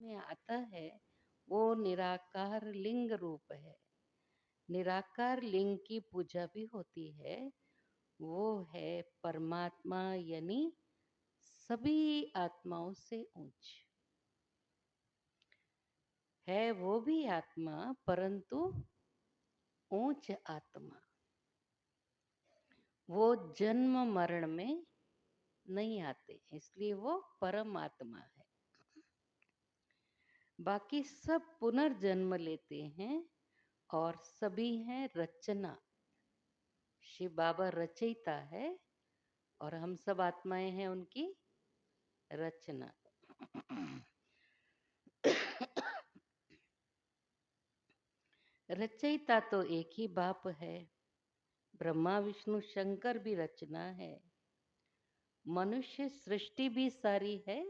में आता है वो निराकार लिंग रूप है। निराकार लिंग की पूजा भी होती है। वो है परमात्मा, यानी सभी आत्माओं से ऊंच है। वो भी आत्मा, परंतु ऊंच आत्मा। वो जन्म मरण में नहीं आते, इसलिए वो परमात्मा है। बाकी सब पुनर्जन्म लेते हैं और सभी हैं रचना। शिव बाबा रचयिता है और हम सब आत्माएं हैं उनकी रचना। रचयिता तो एक ही बाप है। ब्रह्मा विष्णु शंकर भी रचना है। मनुष्य सृष्टि भी सारी है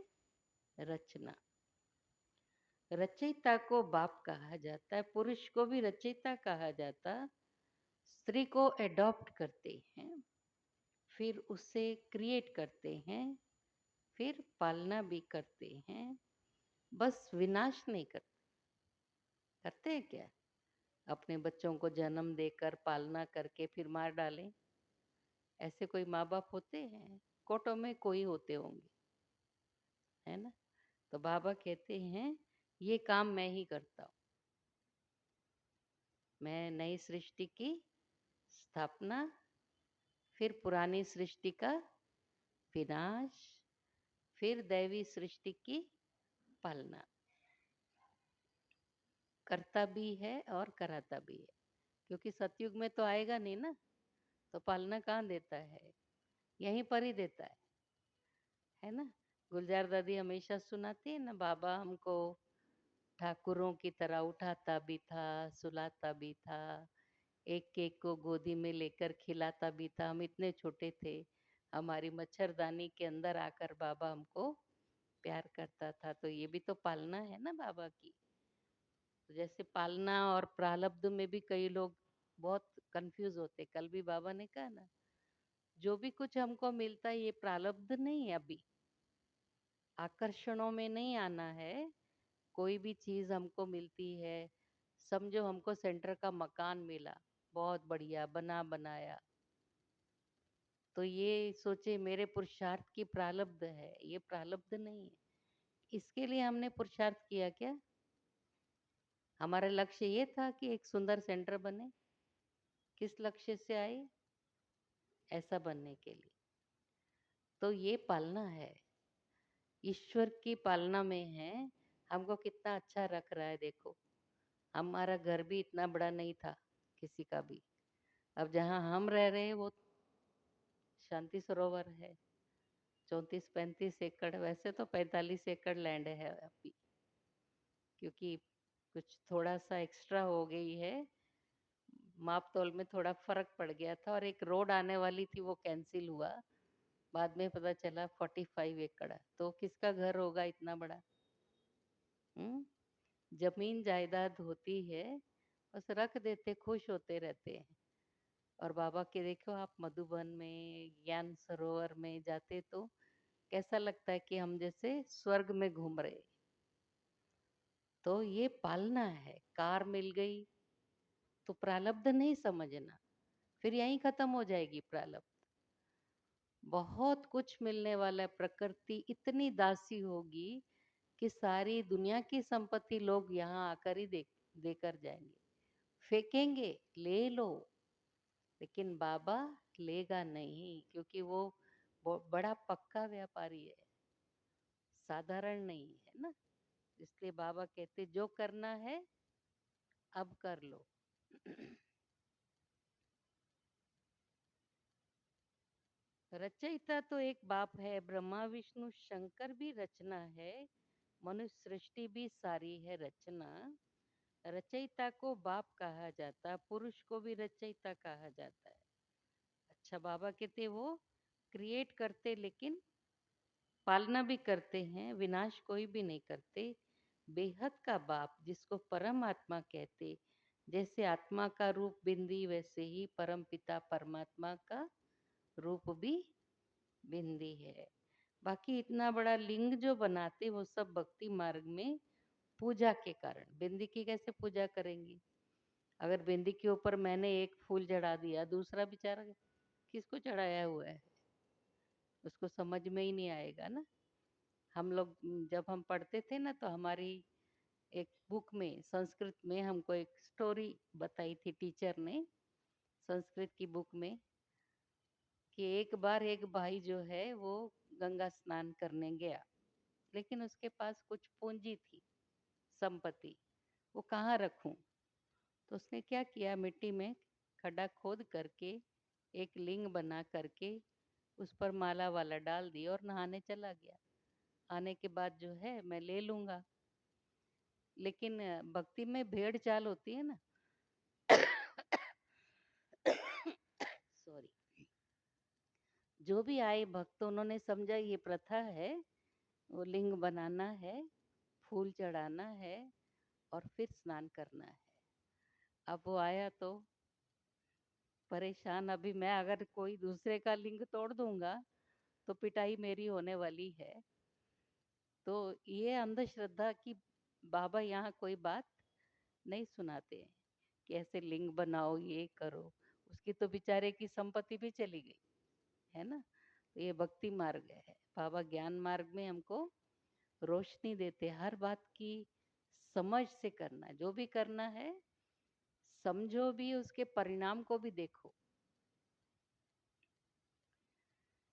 रचना। रचयिता को बाप कहा जाता है। पुरुष को भी रचयिता कहा जाता। स्त्री को एडॉप्ट करते हैं, फिर उसे क्रिएट करते हैं, फिर पालना भी करते हैं। बस विनाश नहीं करते। करते हैं क्या? अपने बच्चों को जन्म देकर पालना करके फिर मार डालें? ऐसे कोई माँ बाप होते हैं? कोटों में कोई होते होंगे, है ना? तो बाबा कहते हैं ये काम मैं ही करता हूँ। मैं नई सृष्टि की स्थापना, फिर पुरानी सृष्टि का विनाश, फिर दैवी सृष्टि की पालना करता भी है और कराता भी है। क्योंकि सतयुग में तो आएगा नहीं ना, तो पालना कहाँ देता है? यहीं पर ही देता है ना? गुलजार दादी हमेशा सुनाती है ना, बाबा हमको ठाकुरों की तरह उठाता भी था, सुलाता भी था, एक एक को गोदी में लेकर खिलाता भी था। हम इतने छोटे थे, हमारी मच्छरदानी के अंदर आकर बाबा हमको प्यार करता था। तो ये भी तो पालना है ना बाबा की। तो जैसे पालना और प्रारब्ध में भी कई लोग बहुत कंफ्यूज होते। कल भी बाबा ने कहा ना, जो भी कुछ हमको मिलता है ये प्रारब्ध नहीं है। अभी आकर्षणों में नहीं आना है। कोई भी चीज हमको मिलती है, समझो हमको सेंटर का मकान मिला, बहुत बढ़िया बना बनाया, तो ये सोचे मेरे पुरुषार्थ की प्रारब्ध है। ये प्रारब्ध नहीं है। इसके लिए हमने पुरुषार्थ किया क्या? हमारा लक्ष्य ये था कि एक सुंदर सेंटर बने। किस लक्ष्य से आए? ऐसा बनने के लिए। तो ये पालना है, ईश्वर की पालना में है। हमको कितना अच्छा रख रहा है देखो। हमारा घर भी इतना बड़ा नहीं था किसी का भी। अब जहाँ हम रह रहे हैं वो शांति सरोवर है। 34-35 एकड़, वैसे तो 45 एकड़ लैंड है अभी, क्योंकि कुछ थोड़ा सा एक्स्ट्रा हो गई है। माप तोल में थोड़ा फर्क पड़ गया था और एक रोड आने वाली थी, वो कैंसिल हुआ। बाद में पता चला 45 एकड़। तो किसका घर होगा इतना बड़ा? हम्म। जमीन जायदाद होती है, बस रख देते, खुश होते रहते हैं। और बाबा के देखो आप मधुबन में, ज्ञान सरोवर में जाते तो कैसा लगता है कि हम जैसे स्वर्ग में घूम रहे। तो ये पालना है। कार मिल गई तो प्रारब्ध नहीं समझना, फिर यहीं खत्म हो जाएगी प्रारब्ध। बहुत कुछ मिलने वाला है। प्रकृति इतनी दासी होगी कि सारी दुनिया की संपत्ति लोग यहाँ आकर ही देकर जाएंगे। फेंकेंगे, ले लो, लेकिन बाबा लेगा नहीं, क्योंकि वो बड़ा पक्का व्यापारी है, साधारण नहीं है ना। इसलिए बाबा कहते जो करना है अब कर लो। रचयिता तो एक बाप है। ब्रह्मा विष्णु शंकर भी रचना है। मनुष्य सृष्टि भी सारी है रचना। रचयिता को बाप कहा जाता, पुरुष को भी रचयिता कहा जाता है। अच्छा, बाबा कहते वो क्रिएट करते लेकिन पालना भी करते हैं, विनाश कोई भी नहीं करते। बेहद का बाप जिसको परम आत्मा कहते। जैसे आत्मा का रूप बिंदी, वैसे ही परम पिता परमात्मा का रूप भी बिंदी है। बाकी इतना बड़ा लिंग जो बनाते वो सब भक्ति मार्ग में पूजा के कारण। बिंदी की कैसे पूजा करेंगी? अगर बिंदी के ऊपर मैंने एक फूल चढ़ा दिया, दूसरा बेचारा किसको चढ़ाया हुआ है, उसको समझ में ही नहीं आएगा ना। हम लोग जब हम पढ़ते थे ना, तो हमारी एक बुक में, संस्कृत में हमको एक स्टोरी बताई थी टीचर ने, संस्कृत की बुक में, कि एक बार एक भाई जो है वो गंगा स्नान करने गया, लेकिन उसके पास कुछ पूंजी थी, संपत्ति, वो कहाँ रखूं? तो उसने क्या किया, मिट्टी में खड्डा खोद करके एक लिंग बना करके उस पर माला वाला डाल दी और नहाने चला गया। आने के बाद जो है मैं ले लूंगा। लेकिन भक्ति में भेड़ चाल होती है ना। सॉरी। जो भी आए भक्त, उन्होंने समझा ये प्रथा है, वो लिंग बनाना है, फूल चढ़ाना है और फिर स्नान करना है। अब वो आया तो परेशान। अभी मैं अगर कोई दूसरे का लिंग तोड़ दूंगा तो पिटाई मेरी होने वाली है। तो ये अंधश्रद्धा की बाबा यहाँ कोई बात नहीं सुनाते हैं कि ऐसे लिंग बनाओ, ये करो। उसकी तो बेचारे की संपत्ति भी चली गई है ना। तो ये भक्ति मार्ग है। बाबा ज्ञान मार्ग में हमको रोशनी देते, हर बात की समझ से करना, जो भी करना है समझो भी, उसके परिणाम को भी देखो।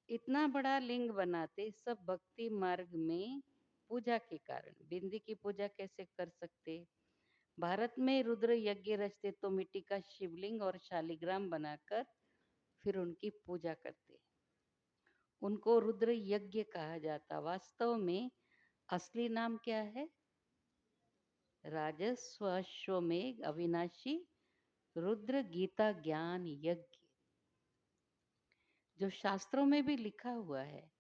इतना बड़ा लिंग बनाते सब भक्ति मार्ग में पूजा के कारण। बिंदी की पूजा कैसे कर सकते? भारत में रुद्र यज्ञ रचते तो मिट्टी का शिवलिंग और शालिग्राम बनाकर फिर उनकी पूजा करते। उनको रुद्र यज्ञ कहा जाता। वास्तव में असली नाम क्या है? राजस्व अश्वमेघ अविनाशी रुद्र गीता ज्ञान यज्ञ, जो शास्त्रों में भी लिखा हुआ है।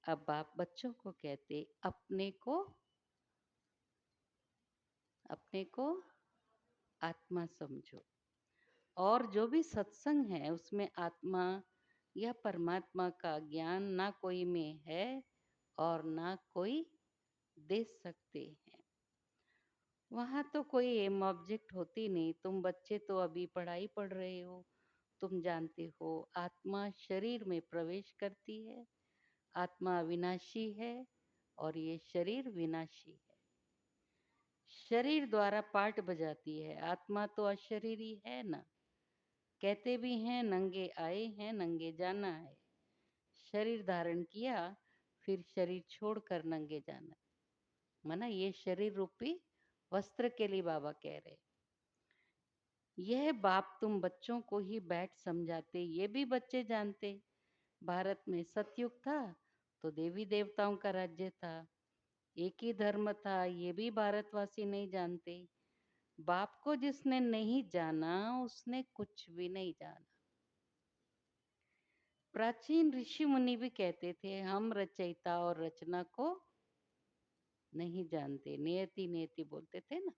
अब आप बच्चों को कहते, अपने को आत्मा समझो। और जो भी सत्संग है उसमें आत्मा या परमात्मा का ज्ञान ना कोई में है और ना कोई दे सकते हैं। वहाँ तो कोई एम ऑब्जेक्ट होती नहीं। तुम बच्चे तो अभी पढ़ाई पढ़ रहे हो, तुम जानते हो आत्मा शरीर में प्रवेश करती है, आत्मा अविनाशी है और ये शरीर विनाशी है। शरीर द्वारा पार्ट बजाती है, आत्मा तो अशरीरी है ना। कहते भी हैं नंगे आए हैं नंगे जाना है। शरीर धारण किया फिर शरीर छोड़कर नंगे जाना। माना ये शरीर रूपी वस्त्र के लिए बाबा कह रहे। यह बाप तुम बच्चों को ही बैठ समझाते, ये भी बच्चे जानते। भारत में सतयुग था तो देवी देवताओं का राज्य था, एक ही धर्म था, ये भी भारतवासी नहीं जानते। बाप को जिसने नहीं जाना उसने कुछ भी नहीं जाना। प्राचीन ऋषि मुनि भी कहते थे हम रचयिता और रचना को नहीं जानते, नियति नियति बोलते थे ना।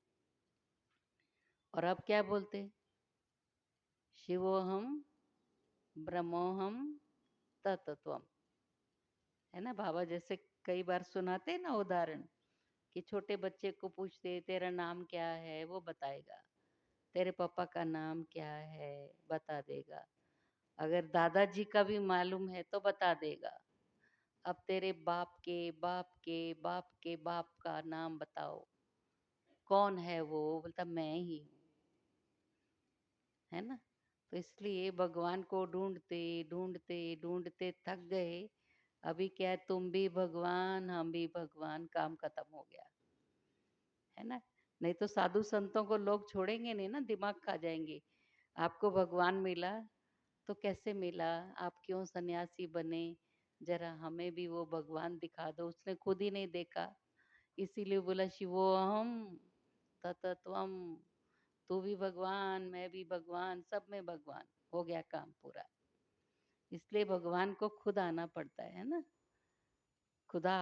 और अब क्या बोलते? शिवोहम ब्रह्मोहम तत्त्वम, है ना। बाबा जैसे कई बार सुनाते हैं ना उदाहरण, कि छोटे बच्चे को पूछते तेरा नाम क्या है, वो बताएगा। तेरे पापा का नाम क्या है, बता देगा। अगर दादाजी का भी मालूम है तो बता देगा। अब तेरे बाप के बाप के बाप के बाप का नाम बताओ, कौन है वो? बोलता मैं ही हूँ, है ना। तो इसलिए भगवान को ढूंढते ढूंढते ढूंढते थक गए। अभी क्या है, तुम भी भगवान हम भी भगवान, काम खत्म हो गया, है ना। नहीं तो साधु संतों को लोग छोड़ेंगे नहीं ना, दिमाग खा जाएंगे। आपको भगवान मिला तो कैसे मिला, आप क्यों सन्यासी बने, जरा हमें भी वो भगवान दिखा दो। उसने खुद ही नहीं देखा, इसीलिए बोला शिवोहम तत्त्वम। तू भी भगवान, मैं भी भगवान, सब में भगवान, हो गया काम पूरा। इसलिए भगवान को खुद आना पड़ता है ना। खुदा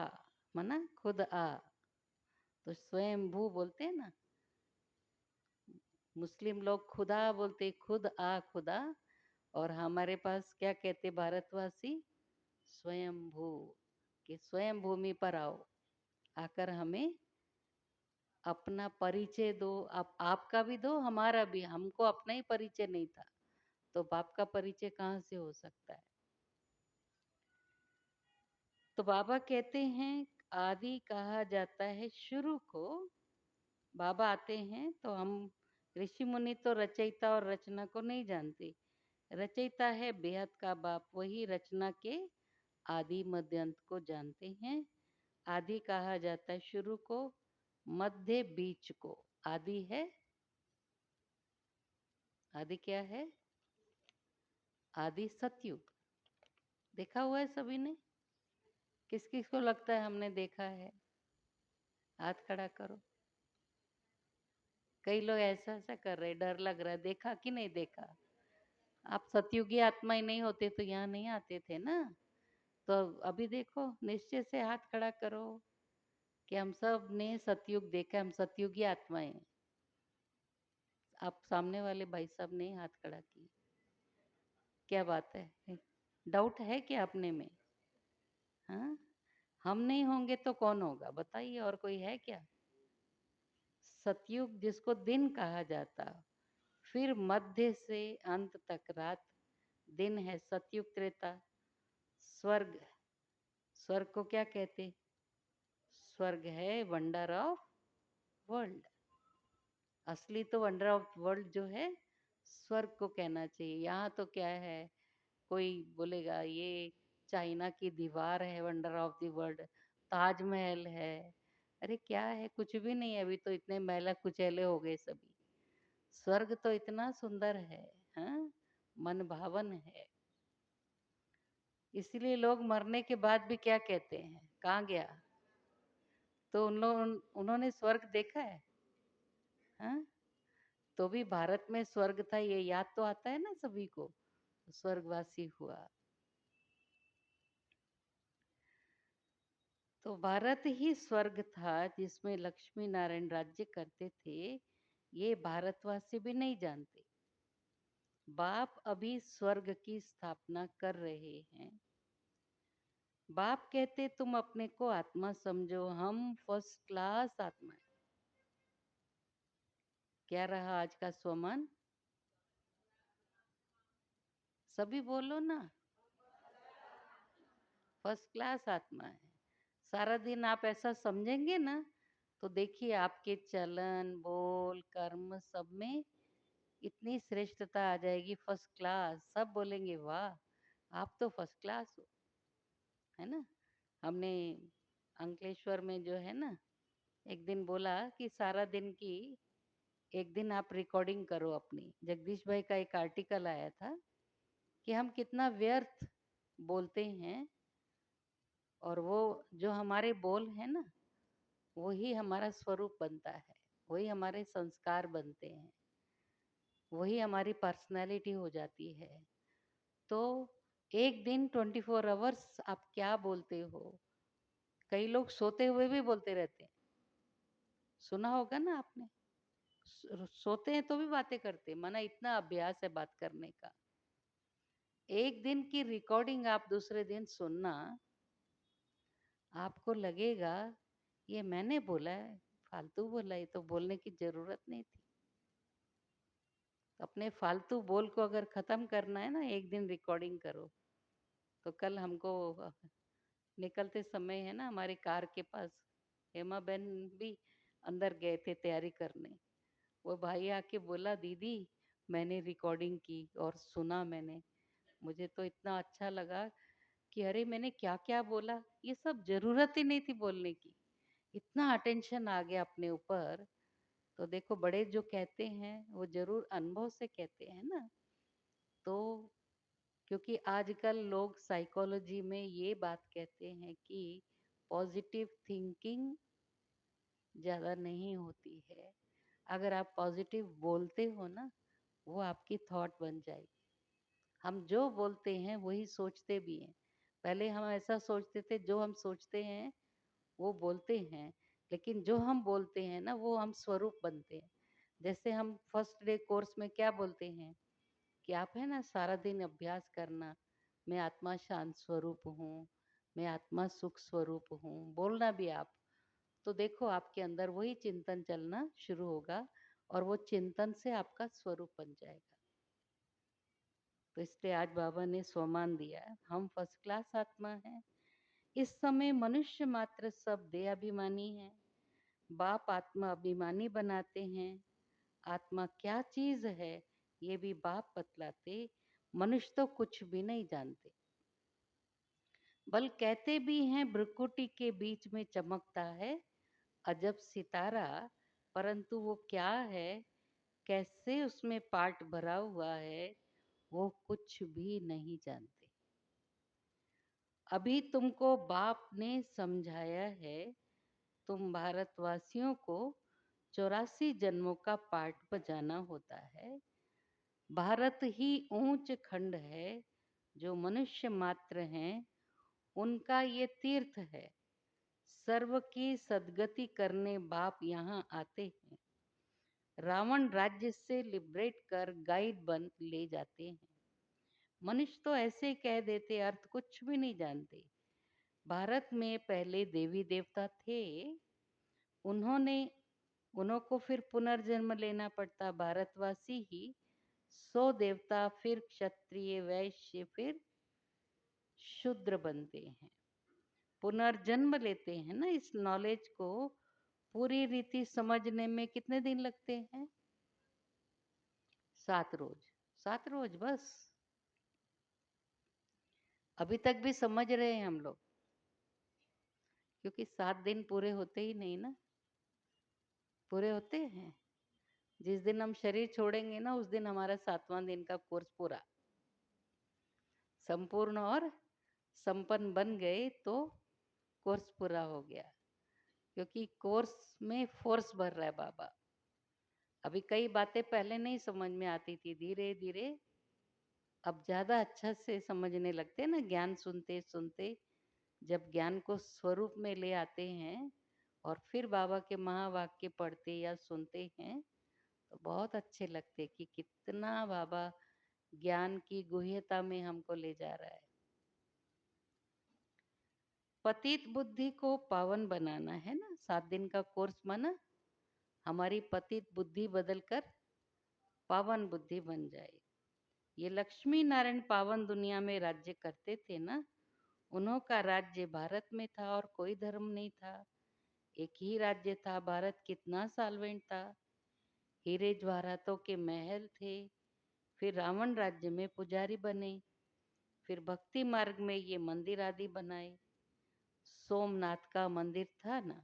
मना खुद आ, तो स्वयं भू बोलते हैं ना। मुस्लिम लोग खुदा बोलते, खुद आ खुदा। और हमारे पास क्या कहते भारतवासी? स्वयंभू, कि स्वयं भूमि पर आओ, आकर हमें अपना परिचय दो, आप आपका भी दो, हमारा भी। हमको अपना ही परिचय नहीं था, तो बाप का परिचय कहाँ से हो सकता है? तो बाबा कहते हैं आदि कहा जाता है शुरू को। बाबा आते हैं तो हम ऋषि मुनि तो रचयिता और रचना को नहीं जानते। रचयिता है बेहद का बाप, वही रचना के आदि मध्य अंत को जानते हैं। आदि कहा जाता है शुरू को, मध्य बीच को। आदि है, आदि क्या है? आदि सतयुग। देखा हुआ है सभी ने? किस किस को लगता है हमने देखा है? हाथ खड़ा करो। कई लोग ऐसा ऐसा कर रहे, डर लग रहा है। देखा कि नहीं देखा? आप सतयुगी आत्मा ही नहीं होते तो यहाँ नहीं आते थे ना। तो अभी देखो, निश्चय से हाथ खड़ा करो कि हम सब ने सतयुग देखा, हम सतयुगी आत्माएं हैं। आप सामने वाले भाई साहब ने हाथ खड़ा किया। क्या बात है? डाउट है क्या अपने में? हाँ, हम नहीं होंगे तो कौन होगा बताइए? और कोई है क्या? सतयुग जिसको दिन कहा जाता, फिर मध्य से अंत तक रात, दिन है सतयुग त्रेता। स्वर्ग, स्वर्ग को क्या कहते? स्वर्ग है वंडर ऑफ वर्ल्ड। असली तो वंडर ऑफ वर्ल्ड जो है स्वर्ग को कहना चाहिए। यहाँ तो क्या है, कोई बोलेगा ये चाइना की दीवार है wonder of the world, Taj Mahal है। अरे क्या है, कुछ भी नहीं है। अभी तो इतने मैला कुचैले हो गए सभी। स्वर्ग तो इतना सुंदर है, हाँ, मन भावन है। इसीलिए लोग मरने के बाद भी क्या कहते हैं, कहाँ गया? तो उन्होंने स्वर्ग देखा है, हाँ? तो भी भारत में स्वर्ग था, ये याद तो आता है ना सभी को। स्वर्गवासी हुआ। तो भारत ही स्वर्ग था जिसमें लक्ष्मी नारायण राज्य करते थे। ये भारतवासी भी नहीं जानते। बाप अभी स्वर्ग की स्थापना कर रहे हैं। बाप कहते तुम अपने को आत्मा समझो, हम फर्स्ट क्लास आत्मा है। क्या रहा आज का स्वमान? सभी बोलो ना। फर्स्ट क्लास आत्मा है। सारा दिन आप ऐसा समझेंगे ना, तो देखिए आपके चलन बोल कर्म सब में इतनी श्रेष्ठता आ जाएगी। फर्स्ट क्लास, सब बोलेंगे वाह आप तो फर्स्ट क्लास हो, है ना। हमने अंकलेश्वर में जो है ना, एक दिन बोला कि सारा दिन की एक दिन आप रिकॉर्डिंग करो अपनी। जगदीश भाई का एक आर्टिकल आया था कि हम कितना व्यर्थ बोलते हैं, और वो जो हमारे बोल है ना, वही हमारा स्वरूप बनता है, वही हमारे संस्कार बनते हैं, वही हमारी पर्सनैलिटी हो जाती है। तो एक दिन 24 आवर्स आप क्या बोलते हो? कई लोग सोते हुए भी बोलते रहते हैं, सुना होगा ना आपने। सोते हैं तो भी बातें करते हैं, माना इतना अभ्यास है बात करने का। एक दिन की रिकॉर्डिंग आप दूसरे दिन सुनना, आपको लगेगा ये मैंने बोला है, फालतू बोला, ये तो बोलने की जरूरत नहीं थी। अपने फालतू बोल को अगर खत्म करना है ना, एक दिन रिकॉर्डिंग करो। तो कल हमको निकलते समय है ना, हमारी कार के पास हेमा बहन भी अंदर गए थे तैयारी करने। वो भाई आके बोला दीदी मैंने रिकॉर्डिंग की और सुना मैंने, मुझे तो इतना अच्छा लगा कि अरे मैंने क्या क्या बोला, ये सब जरूरत ही नहीं थी बोलने की। इतना अटेंशन आ गया अपने ऊपर। तो देखो बड़े जो कहते हैं वो जरूर अनुभव से कहते हैं ना। तो क्योंकि आजकल लोग साइकोलॉजी में ये बात कहते हैं कि पॉजिटिव थिंकिंग ज़्यादा नहीं होती है। अगर आप पॉजिटिव बोलते हो ना, वो आपकी थॉट बन जाएगी। हम जो बोलते हैं वही सोचते भी हैं। पहले हम ऐसा सोचते थे, जो हम सोचते हैं वो बोलते हैं, लेकिन जो हम बोलते हैं ना वो हम स्वरूप बनते हैं। जैसे हम फर्स्ट डे कोर्स में क्या बोलते हैं कि आप है ना सारा दिन अभ्यास करना, मैं आत्मा शांत स्वरूप हूँ, मैं आत्मा सुख स्वरूप हूँ, बोलना भी आप। तो देखो आपके अंदर वही चिंतन चलना शुरू होगा और वो चिंतन से आपका स्वरूप बन जाएगा। तो इसलिए आज बाबा ने स्वमान दिया है, हम फर्स्ट क्लास आत्मा हैं। इस समय मनुष्य मात्र सब देहाभिमानी है। बाप आत्मा अभिमानी बनाते हैं। आत्मा क्या चीज है ये भी बाप बतलाते। मनुष्य तो कुछ भी नहीं जानते। बल कहते भी हैं भ्रुकुटी के बीच में चमकता है अजब सितारा, परंतु वो क्या है, कैसे उसमें पार्ट भरा हुआ है, वो कुछ भी नहीं जानते। अभी तुमको बाप ने समझाया है, तुम भारतवासियों को 84 जन्मों का पाठ बजाना होता है। भारत ही ऊंच खंड है, जो मनुष्य मात्र हैं उनका ये तीर्थ है। सर्व की सदगति करने बाप यहाँ आते हैं। रावण राज्य से लिबरेट कर गाइड बन ले जाते हैं। मनुष्य तो ऐसे कह देते, अर्थ कुछ भी नहीं जानते। भारत में पहले देवी देवता थे, उन्होंने उन्हों को फिर पुनर्जन्म लेना पड़ता। भारतवासी ही 100 देवता, फिर क्षत्रिय, वैश्य, फिर शूद्र बनते हैं। पुनर्जन्म लेते हैं ना। इस नॉलेज को पूरी रीति समझने में कितने दिन लगते हैं? 7 रोज। 7 रोज बस। अभी तक भी समझ रहे हैं हम लोग, क्योंकि 7 दिन पूरे होते ही नहीं ना। पूरे होते हैं। जिस दिन हम शरीर छोड़ेंगे ना, उस दिन हमारा 7वां दिन का कोर्स पूरा संपूर्ण और संपन्न बन गए तो कोर्स पूरा हो गया। क्योंकि कोर्स में फोर्स भर रहा है बाबा। अभी कई बातें पहले नहीं समझ में आती थी, धीरे धीरे अब ज्यादा अच्छा से समझने लगते हैं ना। ज्ञान सुनते सुनते जब ज्ञान को स्वरूप में ले आते हैं और फिर बाबा के महावाक्य पढ़ते या सुनते हैं तो बहुत अच्छे लगते कि कितना बाबा ज्ञान की गुह्यता में हमको ले जा रहा है। पतित बुद्धि को पावन बनाना है ना। 7 दिन का कोर्स माना हमारी पतित बुद्धि बदलकर पावन बुद्धि बन जाए। ये लक्ष्मी नारायण पावन दुनिया में राज्य करते थे ना। उन्हों का राज्य भारत में था और कोई धर्म नहीं था। एक ही राज्य था। भारत कितना साल्वेंट था। हीरे जवाहरातों के महल थे। फिर रावण राज्य में पुजारी बने। फिर भक्ति मार्ग में ये मंदिर आदि बनाए। सोमनाथ का मंदिर था ना।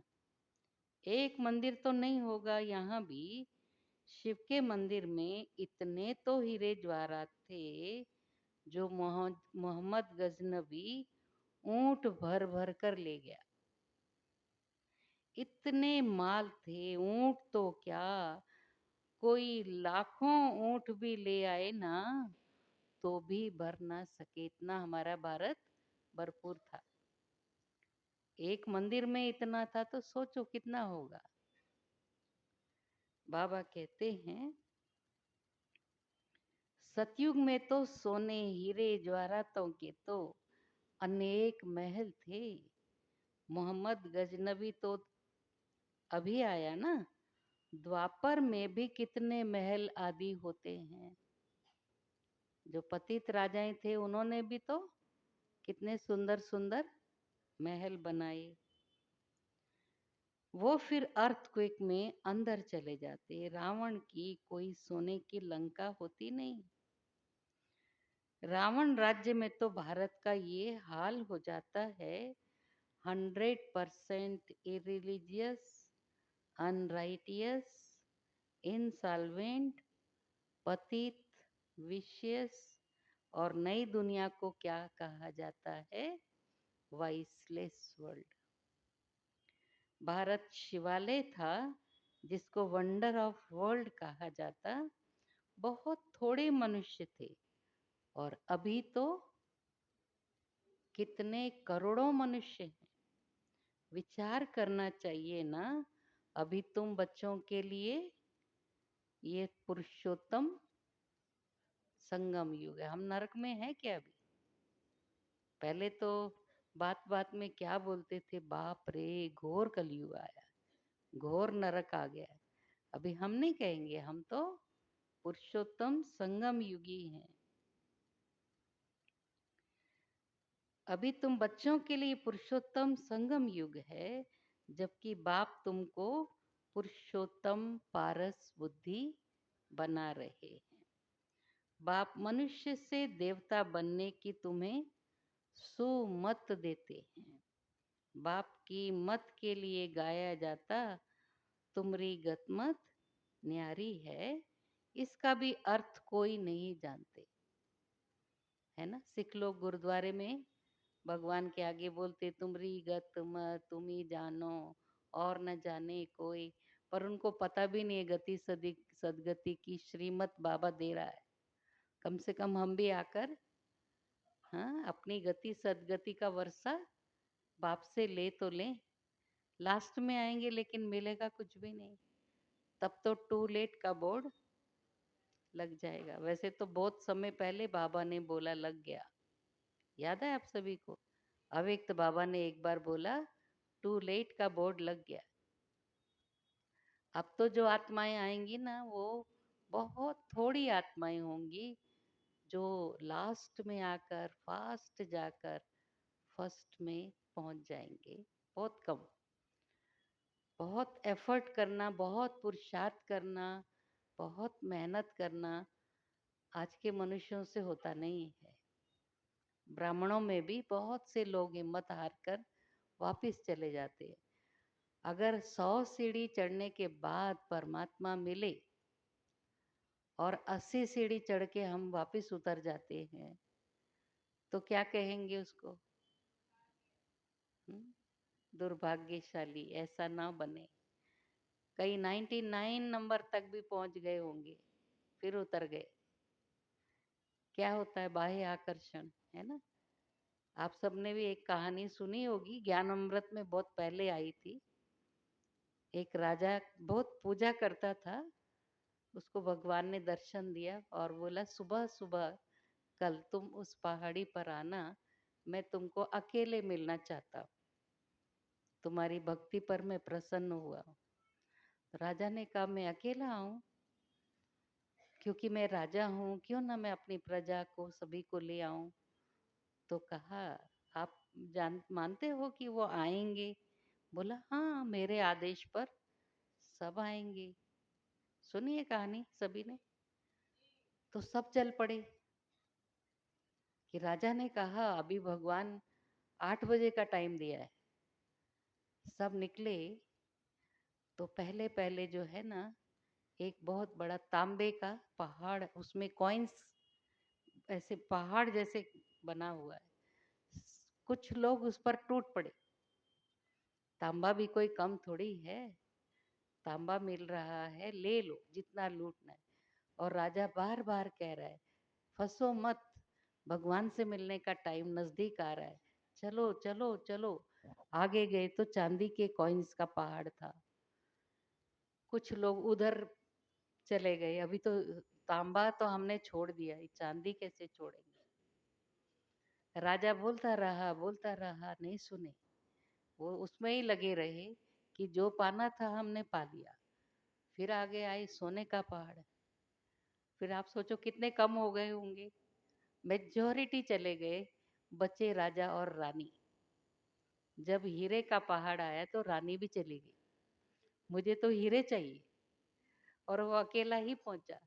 एक मंदिर तो नहीं होगा यहाँ भी। शिव के मंदिर में इतने तो हीरे जवाहरात थे जो मोहम्मद गजनबी ऊंट भर भर कर ले गया। इतने माल थे। ऊंट तो क्या, कोई लाखों ऊंट भी ले आए ना तो भी भर ना सके, इतना हमारा भारत भरपूर था। एक मंदिर में इतना था तो सोचो कितना होगा। बाबा कहते हैं सतयुग में तो सोने हीरे जवाहरातों के तो अनेक महल थे। मोहम्मद गजनबी तो अभी आया ना। द्वापर में भी कितने महल आदि होते हैं। जो पतित राजाएं थे उन्होंने भी तो कितने सुंदर सुंदर महल बनाए। वो फिर अर्थक्वेक में अंदर चले जाते। रावण की कोई सोने की लंका होती नहीं। रावण राज्य में तो भारत का ये हाल हो जाता है। 100% इरिलीजियस, अनराइटियस, इंसॉल्वेंट, पतित, विशियस। और नई दुनिया को क्या कहा जाता है? Viceless world. भारत शिवालय था जिसको वंडर ऑफ वर्ल्ड कहा जाता। बहुत थोड़े मनुष्य थे और अभी तो कितने करोड़ों मनुष्य हैं। विचार करना चाहिए ना। अभी तुम बच्चों के लिए ये पुरुषोत्तम संगम युग है। हम नरक में है क्या अभी? पहले तो बात बात में क्या बोलते थे, बाप रे घोर कलयुग आया। घोर नरक आ गया है। अभी हम नहीं कहेंगे, हम तो पुरुषोत्तम संगम युगी हैं। अभी तुम बच्चों के लिए पुरुषोत्तम संगम युग है, जबकि बाप तुमको पुरुषोत्तम पारस बुद्धि बना रहे हैं। बाप मनुष्य से देवता बनने की तुम्हें सुमत देते हैं। बाप की मत के लिए गाया जाता तुमरी गतमत न्यारी है, इसका भी अर्थ कोई नहीं जानते। है ना, सिख लोग गुरुद्वारे में भगवान के आगे बोलते तुमरी गत मत तुम ही जानो और न जाने कोई, पर उनको पता भी नहीं है गति सदगति की श्रीमत बाबा दे रहा है। कम से कम हम भी आकर, हाँ, अपनी गति सदगति का वर्षा बाप से ले तो लें। लास्ट में आएंगे लेकिन मिलेगा कुछ भी नहीं, तब तो टू लेट का बोर्ड लग जाएगा। वैसे तो बहुत समय पहले बाबा ने बोला लग गया, याद है आप सभी को? अव्यक्त बाबा ने एक बार बोला टू लेट का बोर्ड लग गया। अब तो जो आत्माएं आएंगी ना, वो बहुत थोड़ी आत्माएं होंगी जो लास्ट में आकर फास्ट जाकर फर्स्ट में पहुंच जाएंगे। बहुत कम। बहुत एफर्ट करना, बहुत पुरुषार्थ करना, बहुत मेहनत करना आज के मनुष्यों से होता नहीं है। ब्राह्मणों में भी बहुत से लोग हिम्मत हार कर वापिस चले जाते हैं। अगर 100 सीढ़ी चढ़ने के बाद परमात्मा मिले और 80 सीढ़ी चढ़ के हम वापिस उतर जाते हैं, तो क्या कहेंगे उसको? हम्म? दुर्भाग्यशाली, ऐसा ना बने। कई 99 नंबर तक भी पहुंच गए होंगे, फिर उतर गए। क्या होता है? बाह्य आकर्षण, है ना। आप सबने भी एक कहानी सुनी होगी, ज्ञान अमृत में बहुत पहले आई थी। एक राजा बहुत पूजा करता था, उसको भगवान ने दर्शन दिया और बोला सुबह सुबह कल तुम उस पहाड़ी पर आना, मैं तुमको अकेले मिलना चाहता हूँ, तुम्हारी भक्ति पर मैं प्रसन्न हुआ हूँ। राजा ने कहा मैं अकेला आऊं, क्योंकि मैं राजा हूँ, क्यों ना मैं अपनी प्रजा को सभी को ले आऊं। तो कहा आप जान मानते हो कि वो आएंगे? बोला हाँ, मेरे आदेश पर सब आएंगे। सुनिए कहानी सभी ने। तो सब चल पड़े कि राजा ने कहा अभी भगवान 8 बजे का टाइम दिया है। सब निकले तो पहले पहले जो है ना, एक बहुत बड़ा तांबे का पहाड़, उसमें कॉइन्स ऐसे पहाड़ जैसे बना हुआ है। कुछ लोग उस पर टूट पड़े। तांबा भी कोई कम थोड़ी है, तांबा मिल रहा है, ले लो जितना लूटना है। और राजा बार बार कह रहा है फंसो मत, भगवान से मिलने का टाइम नजदीक आ रहा है, चलो चलो चलो। आगे गए तो चांदी के कॉइन्स का पहाड़ था। कुछ लोग उधर चले गए, अभी तो तांबा तो हमने छोड़ दिया, ये चांदी कैसे छोड़ेंगे? राजा बोलता रहा, नहीं सुने। वो उसमें ही लगे रहे कि जो पाना था हमने पा लिया। फिर आगे आई सोने का पहाड़। फिर आप सोचो कितने कम हो गए होंगे। मेजॉरिटी चले गए, बचे राजा और रानी। जब हीरे का पहाड़ आया तो रानी भी चली गई, मुझे तो हीरे चाहिए, और वो अकेला ही पहुंचा।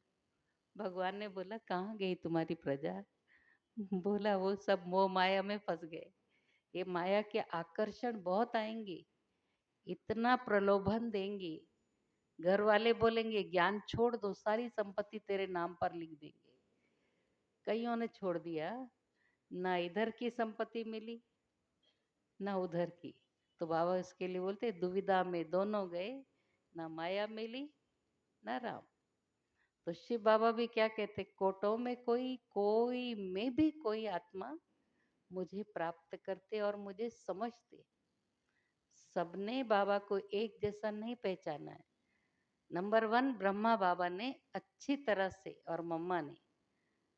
भगवान ने बोला कहाँ गई तुम्हारी प्रजा? बोला वो सब मोह माया में फंस गए। ये माया के आकर्षण बहुत आएंगे, इतना प्रलोभन देंगे, घर वाले बोलेंगे ज्ञान छोड़ दो, सारी संपत्ति तेरे नाम पर लिख देंगे। कईयों ने छोड़ दिया, ना इधर की संपत्ति मिली ना उधर की। तो बाबा इसके लिए बोलते दुविधा में दोनों गए, ना माया मिली ना राम। तो शिव बाबा भी क्या कहते, कोटों में कोई कोई में भी कोई आत्मा मुझे प्राप्त करते और मुझे समझते। सबने बाबा को एक जैसा नहीं पहचाना है। नंबर 1 ब्रह्मा बाबा ने अच्छी तरह से, और मम्मा ने,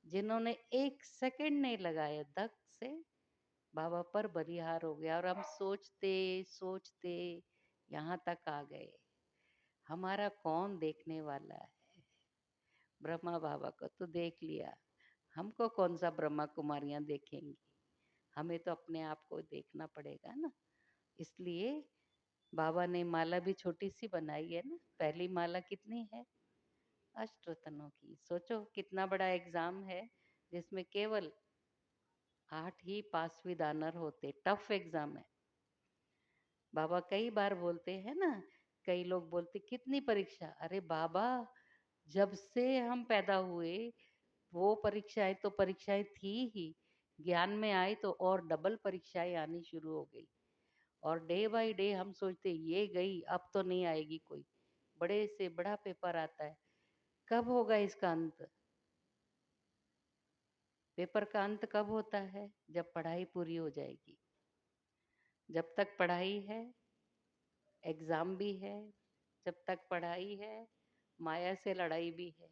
जिन्होंने एक सेकंड नहीं लगाया धक से बाबा पर बलिहार हो गया। और हम सोचते सोचते यहाँ तक आ गए। हमारा कौन देखने वाला है? ब्रह्मा बाबा को तो देख लिया, हमको कौन सा ब्रह्मा कुमारियां देखेंगी? हमें तो अपने आप को देखना पड़ेगा ना। इसलिए बाबा ने माला भी छोटी सी बनाई है ना। पहली माला कितनी है? अष्टरत्नों की। सोचो कितना बड़ा एग्जाम है जिसमें केवल 8 ही पास विदानर होते। टफ एग्जाम है। बाबा कई बार बोलते हैं ना, कई लोग बोलते कितनी परीक्षा। अरे बाबा, जब से हम पैदा हुए वो परीक्षाएं तो परीक्षाएं थी ही, ज्ञान में आए तो और डबल परीक्षाएं आनी शुरू हो गई। और डे बाय डे हम सोचते ये गई, अब तो नहीं आएगी कोई। बड़े से बड़ा पेपर आता है, कब होगा इसका अंत? पेपर का अंत कब होता है? जब पढ़ाई पूरी हो जाएगी। जब तक पढ़ाई है, एग्जाम भी है। जब तक पढ़ाई है, माया से लड़ाई भी है।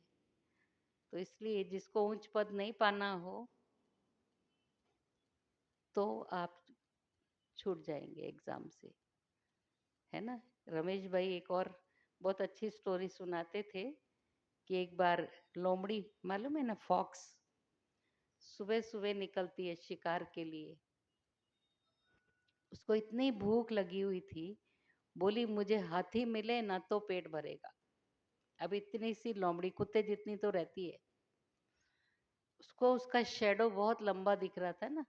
तो इसलिए जिसको उच्च पद नहीं पाना हो तो आप छूट जाएंगे एग्जाम से, है ना। रमेश भाई एक और बहुत अच्छी स्टोरी सुनाते थे कि एक बार लोमड़ी, मालूम है ना, फॉक्स, सुबह सुबह निकलती है शिकार के लिए। उसको इतनी भूख लगी हुई थी, बोली मुझे हाथी मिले ना तो पेट भरेगा। अब इतनी सी लोमड़ी, कुत्ते जितनी तो रहती है, उसको उसका शेडो बहुत लंबा दिख रहा था ना,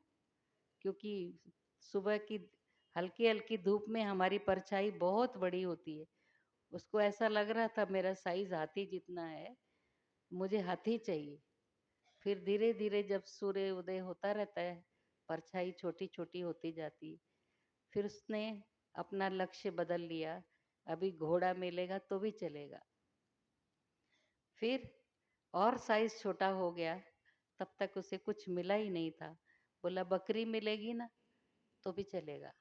क्योंकि सुबह की हल्की हल्की धूप में हमारी परछाई बहुत बड़ी होती है। उसको ऐसा लग रहा था मेरा साइज हाथी जितना है, मुझे हाथी चाहिए। फिर धीरे धीरे जब सूर्य उदय होता रहता है, परछाई छोटी छोटी होती जाती। फिर उसने अपना लक्ष्य बदल लिया, अभी घोड़ा मिलेगा तो भी चलेगा। फिर और साइज छोटा हो गया, तब तक उसे कुछ मिला ही नहीं था। बोला बकरी मिलेगी ना तो भी चलेगा।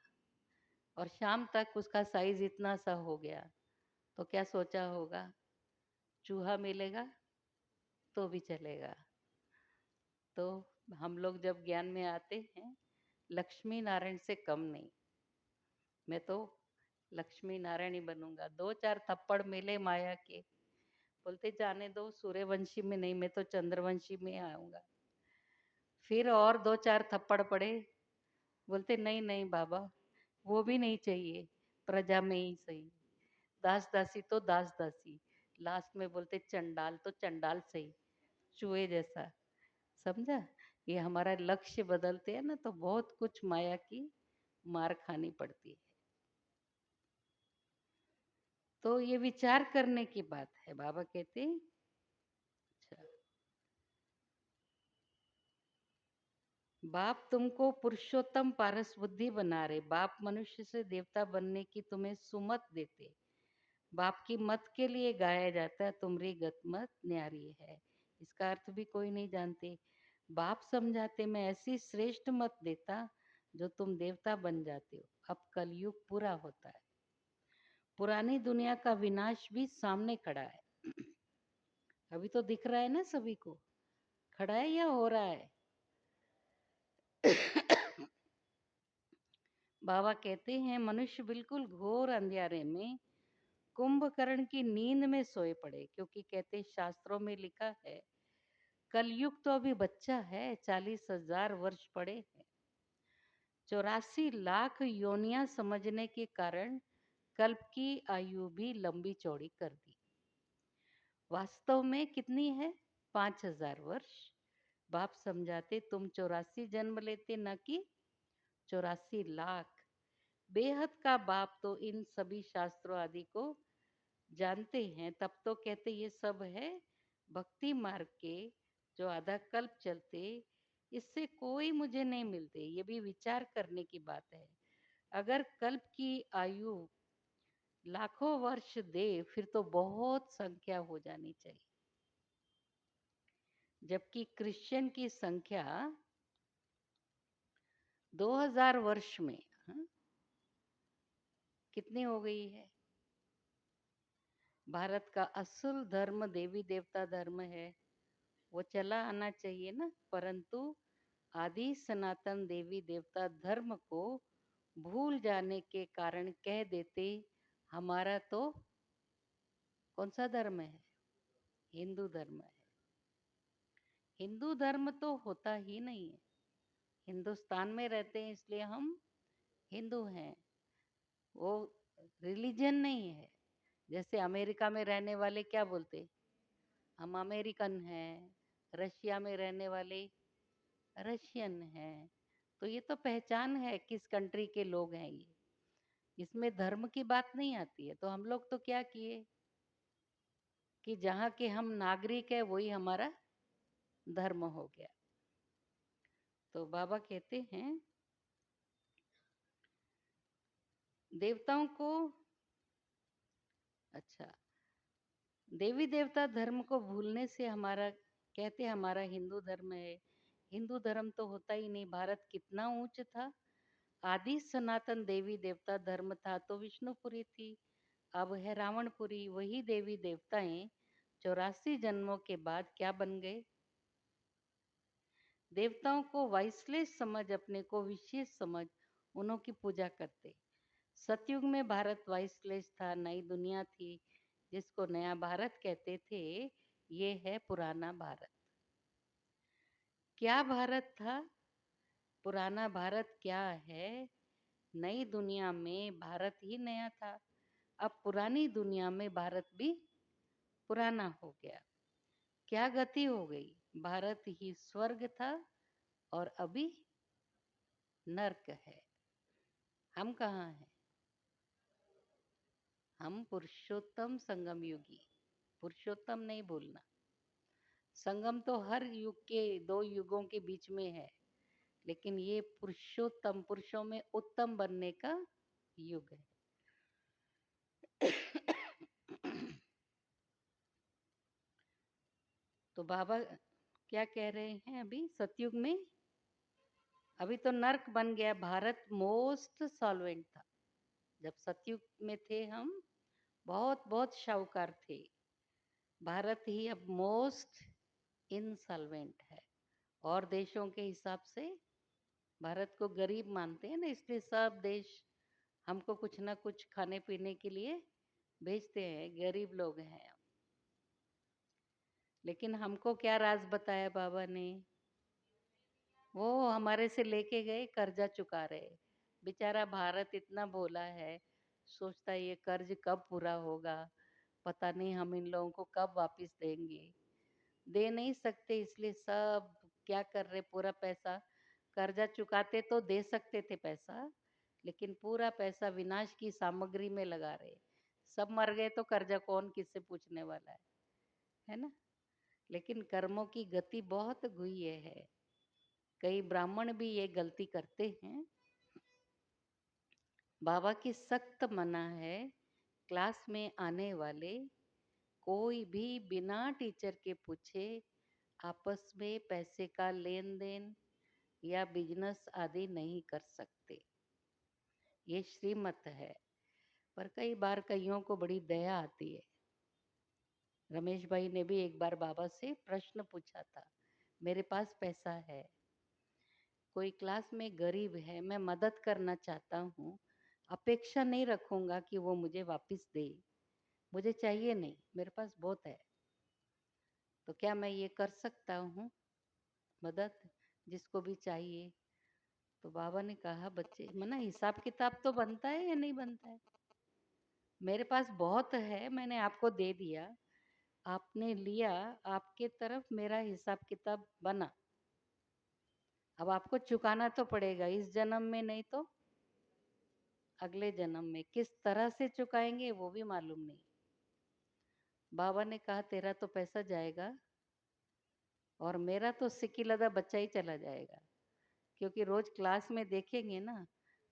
और शाम तक उसका साइज इतना सा हो गया, तो क्या सोचा होगा? चूहा मिलेगा तो भी चलेगा। तो हम लोग जब ज्ञान में आते हैं, लक्ष्मी नारायण से कम नहीं। मैं तो लक्ष्मी नारायण ही बनूंगा। 2-4 थप्पड़ मिले माया के, बोलते जाने दो, सूर्यवंशी में नहीं, मैं तो चंद्रवंशी में आऊंगा। फिर और 2-4 थप्पड़ पड़े, बोलते नहीं नहीं बाबा, वो भी नहीं चाहिए, प्रजा में ही सही। दास दासी तो दास दासी। लास्ट में बोलते चंडाल तो चंडाल सही, चूहे जैसा। समझा? ये हमारा लक्ष्य बदलते हैं ना तो बहुत कुछ माया की मार खानी पड़ती है। तो ये विचार करने की बात है। बाबा कहते हैं, अच्छा, बाप तुमको पुरुषोत्तम पारस बुद्धि बना रहे, बाप मनुष्य से देवता बनने की तुम्हें सुमत देते। बाप की मत के लिए गाया जाता है, तुम्हारी गत मत न्यारी है। इसका अर्थ भी कोई नहीं जानते। बाप समझाते, मैं ऐसी श्रेष्ठ मत देता जो तुम देवता बन जाते हो। अब कलयुग पूरा होता है, पुरानी दुनिया का विनाश भी सामने खड़ा है। अभी तो दिख रहा है ना सभी को, खड़ा है या हो रहा है? बाबा कहते हैं मनुष्य बिल्कुल घोर अंधियारे में कुंभकर्ण की नींद में सोए पड़े, क्योंकि कहते शास्त्रों में लिखा है कलयुग तो अभी बच्चा है, 40,000 वर्ष पड़े हैं। 84 लाख योनियां समझने के कारण कल्प की आयु भी लंबी चौड़ी कर दी। वास्तव में कितनी है? 5,000 वर्ष। बाप समझाते तुम 84 जन्म लेते, न कि 84 लाख। बेहद का बाप तो इन सभी शास्त्रों आदि को जानते हैं, तब तो कहते ये सब है भक्ति मार्ग के जो आधा कल्प चलते, इससे कोई मुझे नहीं मिलते। ये भी विचार करने की बात है। अगर कल्प की आयु लाखों वर्ष दे फिर तो बहुत संख्या हो जानी चाहिए, जबकि क्रिश्चियन की संख्या 2000 वर्ष में, हाँ, कितनी हो गई है? भारत का असल धर्म देवी देवता धर्म है, वो चला आना चाहिए ना। परंतु आदि सनातन देवी देवता धर्म को भूल जाने के कारण कह देते हमारा तो कौन सा धर्म है? हिंदू धर्म है। हिंदू धर्म तो होता ही नहीं है। हिंदुस्तान में रहते हैं इसलिए हम हिंदू हैं। वो रिलीजन नहीं है। जैसे अमेरिका में रहने वाले क्या बोलते? हम अमेरिकन हैं। रशिया में रहने वाले रशियन हैं। तो ये तो पहचान है किस कंट्री के लोग हैं ये। इसमें धर्म की बात नहीं आती है। तो हम लोग तो क्या किए कि जहाँ के हम नागरिक है वही हमारा धर्म हो गया। तो बाबा कहते हैं देवताओं को, अच्छा, देवी देवता धर्म को भूलने से हमारा, कहते हमारा हिंदू धर्म है। हिंदू धर्म तो होता ही नहीं। भारत कितना ऊंच था। आदि सनातन देवी देवता धर्म था तो विष्णुपुरी थी। अब है रावणपुरी। वही देवी देवताएं 84 जन्मों के बाद क्या बन गए? देवताओं को वाइसलेस समझ, अपने को विशेष समझ, उन्हों की पूजा करते। सतयुग में भारत वाइसलेस था, नई दुनिया थी जिसको नया भारत कहते थे। ये है पुराना भारत। क्या भारत था? पुराना भारत क्या है? नई दुनिया में भारत ही नया था। अब पुरानी दुनिया में भारत भी पुराना हो गया। क्या गति हो गई? भारत ही स्वर्ग था और अभी नर्क है। हम कहाँ हैं? हम पुरुषोत्तम संगम युगी। पुरुषोत्तम नहीं भूलना। संगम तो हर युग के, दो युगों के बीच में है। लेकिन ये पुरुषोत्तम, पुरुषों में उत्तम बनने का युग है। तो बाबा क्या कह रहे हैं? अभी सतयुग में, अभी तो नर्क बन गया। भारत मोस्ट सॉल्वेंट था जब सतयुग में थे हम। बहुत बहुत शाहूकार थे। भारत ही अब मोस्ट इनसॉल्वेंट है। और देशों के हिसाब से भारत को गरीब मानते हैं ना, इसलिए सब देश हमको कुछ ना कुछ खाने पीने के लिए भेजते हैं। गरीब लोग हैं हम। लेकिन हमको क्या राज बताया बाबा ने? वो हमारे से लेके गए, कर्जा चुका रहे। बेचारा भारत इतना भोला है, सोचता है ये कर्ज कब पूरा होगा, पता नहीं हम इन लोगों को कब वापस देंगे। दे नहीं सकते इसलिए सब क्या कर रहे, पूरा पैसा कर्जा चुकाते तो दे सकते थे पैसा, लेकिन पूरा पैसा विनाश की सामग्री में लगा रहे। सब मर गए तो कर्जा कौन किससे पूछने वाला है ना? लेकिन कर्मों की गति बहुत गुह्य है। कई ब्राह्मण भी ये गलती करते हैं। बाबा की सख्त मना है क्लास में आने वाले कोई भी बिना टीचर के पूछे आपस में पैसे का लेन देन या बिजनेस आदि नहीं कर सकते। ये श्रीमत है। पर कई बार कईयों को बड़ी दया आती है। रमेश भाई ने भी एक बार बाबा से प्रश्न पूछा था। मेरे पास पैसा है, कोई क्लास में गरीब है, मैं मदद करना चाहता हूँ, अपेक्षा नहीं रखूंगा कि वो मुझे वापस दे। मुझे चाहिए नहीं, मेरे पास बहुत है। तो क्या मैं ये कर सकता हूँ मदद, जिसको भी चाहिए? तो बाबा ने कहा बच्चे, मना हिसाब किताब तो बनता है या नहीं बनता है? मेरे पास बहुत है, मैंने आपको दे दिया, आपने लिया, आपके तरफ मेरा हिसाब किताब बना। अब आपको चुकाना तो पड़ेगा, इस जन्म में नहीं तो अगले जन्म में। किस तरह से चुकाएंगे वो भी मालूम नहीं। बाबा ने कहा तेरा तो पैसा जाएगा और मेरा तो सिक्की लदा बच्चा ही चला जाएगा। क्योंकि रोज क्लास में देखेंगे ना,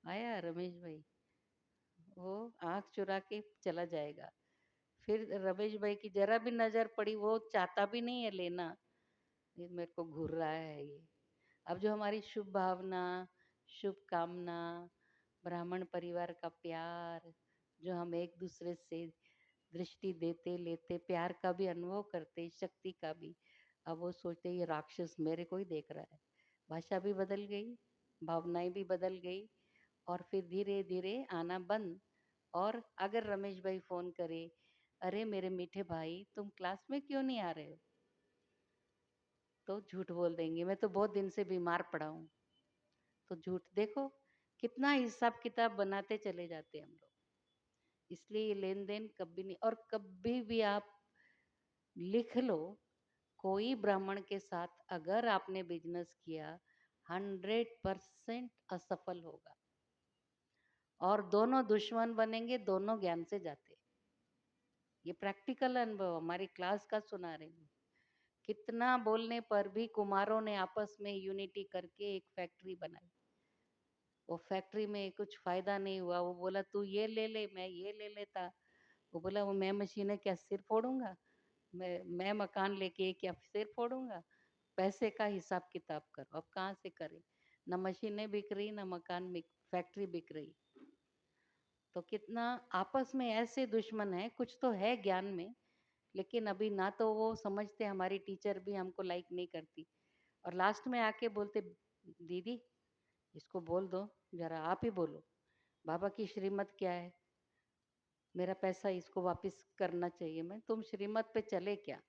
आया रमेश भाई, वो आंख चुरा के चला जाएगा। फिर रमेश भाई की जरा भी नजर पड़ी, वो चाहता भी नहीं है लेना, ये मेरे को घूर रहा है ये। अब जो हमारी शुभ भावना, शुभ कामना, ब्राह्मण परिवार का प्यार, जो हम एक दूसरे से दृष्टि देते लेते, प्यार का भी अनुभव करते, शक्ति का भी, अब वो सोचते ये राक्षस मेरे को ही देख रहा है। भाषा भी बदल गई, भावनाएं भी बदल गई, और फिर धीरे धीरे आना बंद। और अगर रमेश भाई फोन करे अरे मेरे मीठे भाई, तुम क्लास में क्यों नहीं आ रहे हो? तो झूठ बोल देंगे, मैं तो बहुत दिन से बीमार पड़ा हूँ। तो झूठ देखो, कितना हिसाब किताब बनाते चले जाते हैं हम लोग। इसलिए ये लेन देन कभी नहीं, और कभी भी आप लिख लो, कोई ब्राह्मण के साथ अगर आपने बिजनेस किया, 100% असफल होगा। और दोनों दुश्मन बनेंगे, दोनों ज्ञान से जाते। ये प्रैक्टिकल अनुभव हमारी क्लास का सुना रही हूँ। कितना बोलने पर भी कुमारों ने आपस में यूनिटी करके एक फैक्ट्री बनाई। वो फैक्ट्री में कुछ फायदा नहीं हुआ, वो बोला तू ये ले ले, मैं ये ले लेता। वो बोला वो मैं मशीनें क्या सिर फोड़ूंगा, मैं मकान लेके क्या सिर फोड़ूंगा। पैसे का हिसाब किताब करो, अब कहाँ से करें? न मशीनें बिक रही, न मकान बिक, फैक्ट्री बिक रही। तो कितना आपस में ऐसे दुश्मन है, कुछ तो है ज्ञान में, लेकिन अभी ना तो वो समझते, हमारी टीचर भी हमको लाइक नहीं करती। और लास्ट में आके बोलते, दीदी इसको बोल दो, जरा आप ही बोलो, बाबा की श्रीमत क्या है, मेरा पैसा इसको वापस करना चाहिए। मैं, तुम श्रीमत पे चले क्या?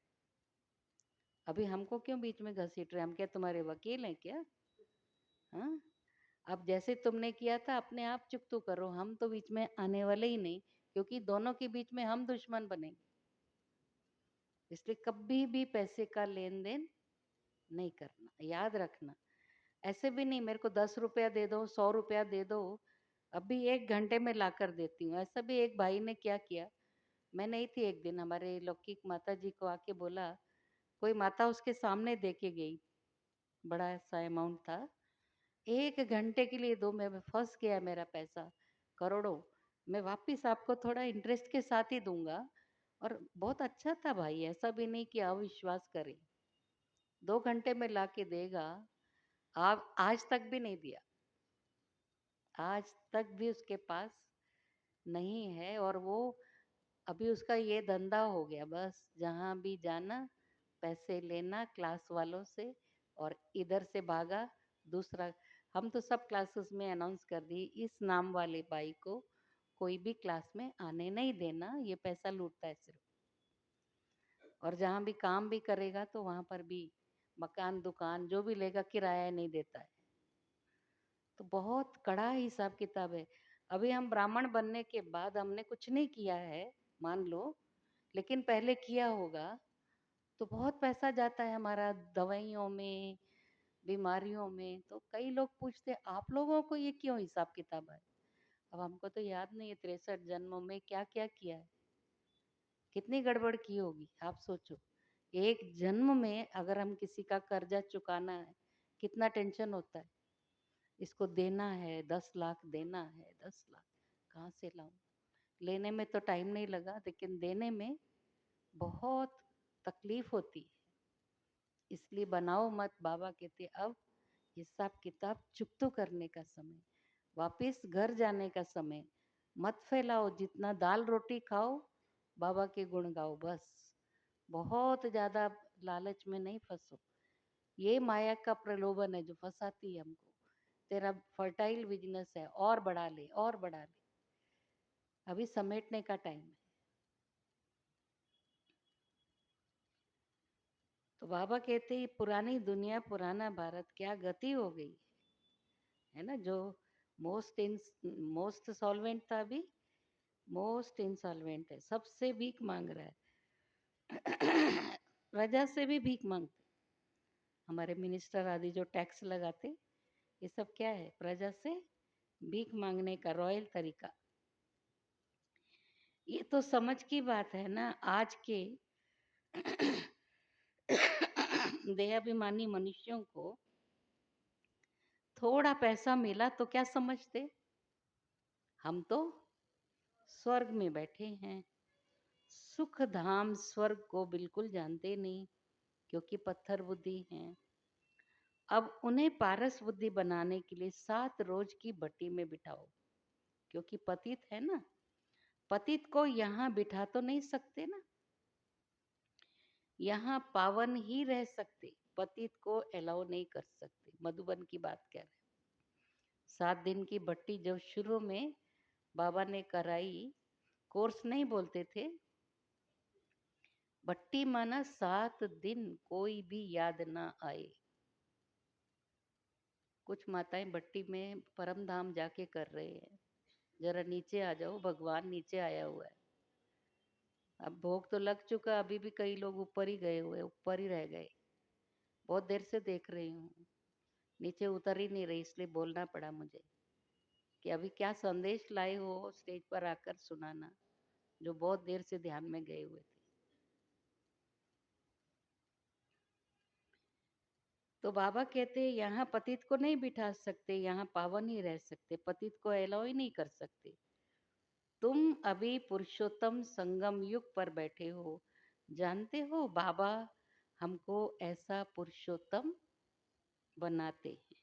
अभी हमको क्यों बीच में घसीट रहे? हम क्या तुम्हारे वकील हैं क्या? हाँ, अब जैसे तुमने किया था अपने आप चुप तो करो, हम तो बीच में आने वाले ही नहीं, क्योंकि दोनों के बीच में हम दुश्मन बनेंगे। इसलिए कभी भी पैसे का लेन देन नहीं करना, याद रखना। ऐसे भी नहीं मेरे को 10 रुपया दे दो, 100 रुपया दे दो, अभी 1 घंटे में ला कर देती हूँ। ऐसा भी एक भाई ने क्या किया, मैं नहीं थी एक दिन, हमारे लौकिक माता जी को आके बोला, कोई माता उसके सामने दे के गई, बड़ा सा अमाउंट था, 1 घंटे के लिए दो, मैं फंस गया, मेरा पैसा करोड़ों, मैं वापिस आपको थोड़ा इंटरेस्ट के साथ ही दूंगा। और बहुत अच्छा था भाई, ऐसा भी नहीं कि अविश्वास करे, 2 घंटे में ला के देगा। आप आज तक भी नहीं दिया, आज तक भी उसके पास नहीं है। और वो अभी उसका ये धंधा हो गया, बस जहाँ भी जाना पैसे लेना क्लास वालों से, और इधर से भागा दूसरा। हम तो सब क्लासेस में अनाउंस कर दिए, इस नाम वाले भाई को कोई भी क्लास में आने नहीं देना, ये पैसा लूटता है सिर्फ। और जहाँ भी काम भी करेगा तो वहाँ पर भी मकान दुकान जो भी लेगा किराया नहीं देता है। तो बहुत कड़ा हिसाब किताब है। अभी हम ब्राह्मण बनने के बाद हमने कुछ नहीं किया है, मान लो, लेकिन पहले किया होगा, तो बहुत पैसा जाता है हमारा दवाइयों में, बीमारियों में। तो कई लोग पूछते आप लोगों को ये क्यों हिसाब किताब है? अब हमको तो याद नहीं है 63 जन्मों में क्या क्या किया है, कितनी गड़बड़ की होगी आप सोचो। एक जन्म में अगर हम किसी का कर्जा चुकाना है, कितना टेंशन होता है, इसको देना है, 10 लाख देना है, 10 लाख कहाँ से लाऊं? लेने में तो टाइम नहीं लगा, लेकिन देने में बहुत तकलीफ होती है। इसलिए बनाओ मत, बाबा कहते अब हिसाब किताब चुकतो करने का समय, वापिस घर जाने का समय। मत फैलाओ, जितना दाल रोटी खाओ, बाबा के गुण गाओ, बस। बहुत ज्यादा लालच में नहीं फंसो, ये माया का प्रलोभन है जो फंसाती है हमको। तेरा फर्टाइल बिजनेस है, और बढ़ा ले और बढ़ा ले, अभी समेटने का टाइम है। तो बाबा कहते हैं पुरानी दुनिया पुराना भारत क्या गति हो गई है ना। जो मोस्ट सॉल्वेंट था, अभी मोस्ट इंसॉल्वेंट है, सबसे भीख मांग रहा है। प्रजा से भी भीख मांगते हमारे मिनिस्टर आदि, जो टैक्स लगाते, ये सब क्या है? प्रजा से भीख मांगने का रॉयल तरीका। ये तो समझ की बात है ना, आज के देहाभिमानी मनुष्यों को थोड़ा पैसा मिला तो क्या समझते, हम तो स्वर्ग में बैठे हैं। सुख धाम स्वर्ग को बिल्कुल जानते नहीं, क्योंकि पत्थर बुद्धि हैं। अब उन्हें पारस बुद्धि बनाने के लिए 7 रोज की भट्टी में बिठाओ, क्योंकि पतित है ना, पतित को यहाँ बिठा तो नहीं सकते ना, यहाँ पावन ही रह सकते, पतित को अलाउ नहीं कर सकते। मधुबन की बात कह रहे, 7 दिन की भट्टी जब शुरू में बाबा ने कराई, कोर्स नहीं बोलते थे, भट्टी माना 7 दिन कोई भी याद ना आए। कुछ माताएं भट्टी में परम धाम जाके कर रहे हैं, जरा नीचे आ जाओ, भगवान नीचे आया हुआ है। अब भोग तो लग चुका, अभी भी कई लोग ऊपर ही गए हुए, ऊपर ही रह गए। बहुत देर से देख रही हूँ, नीचे उतर ही नहीं रही, इसलिए बोलना पड़ा मुझे कि अभी क्या संदेश लाए हो स्टेज पर आकर सुनाना, जो बहुत देर से ध्यान में गए हुए थे। तो बाबा कहते यहाँ पतित को नहीं बिठा सकते, यहाँ पावन ही रह सकते, पतित को अलाउ ही नहीं कर सकते। तुम अभी पुरुषोत्तम संगम युग पर बैठे हो, जानते हो बाबा हमको ऐसा पुरुषोत्तम बनाते हैं।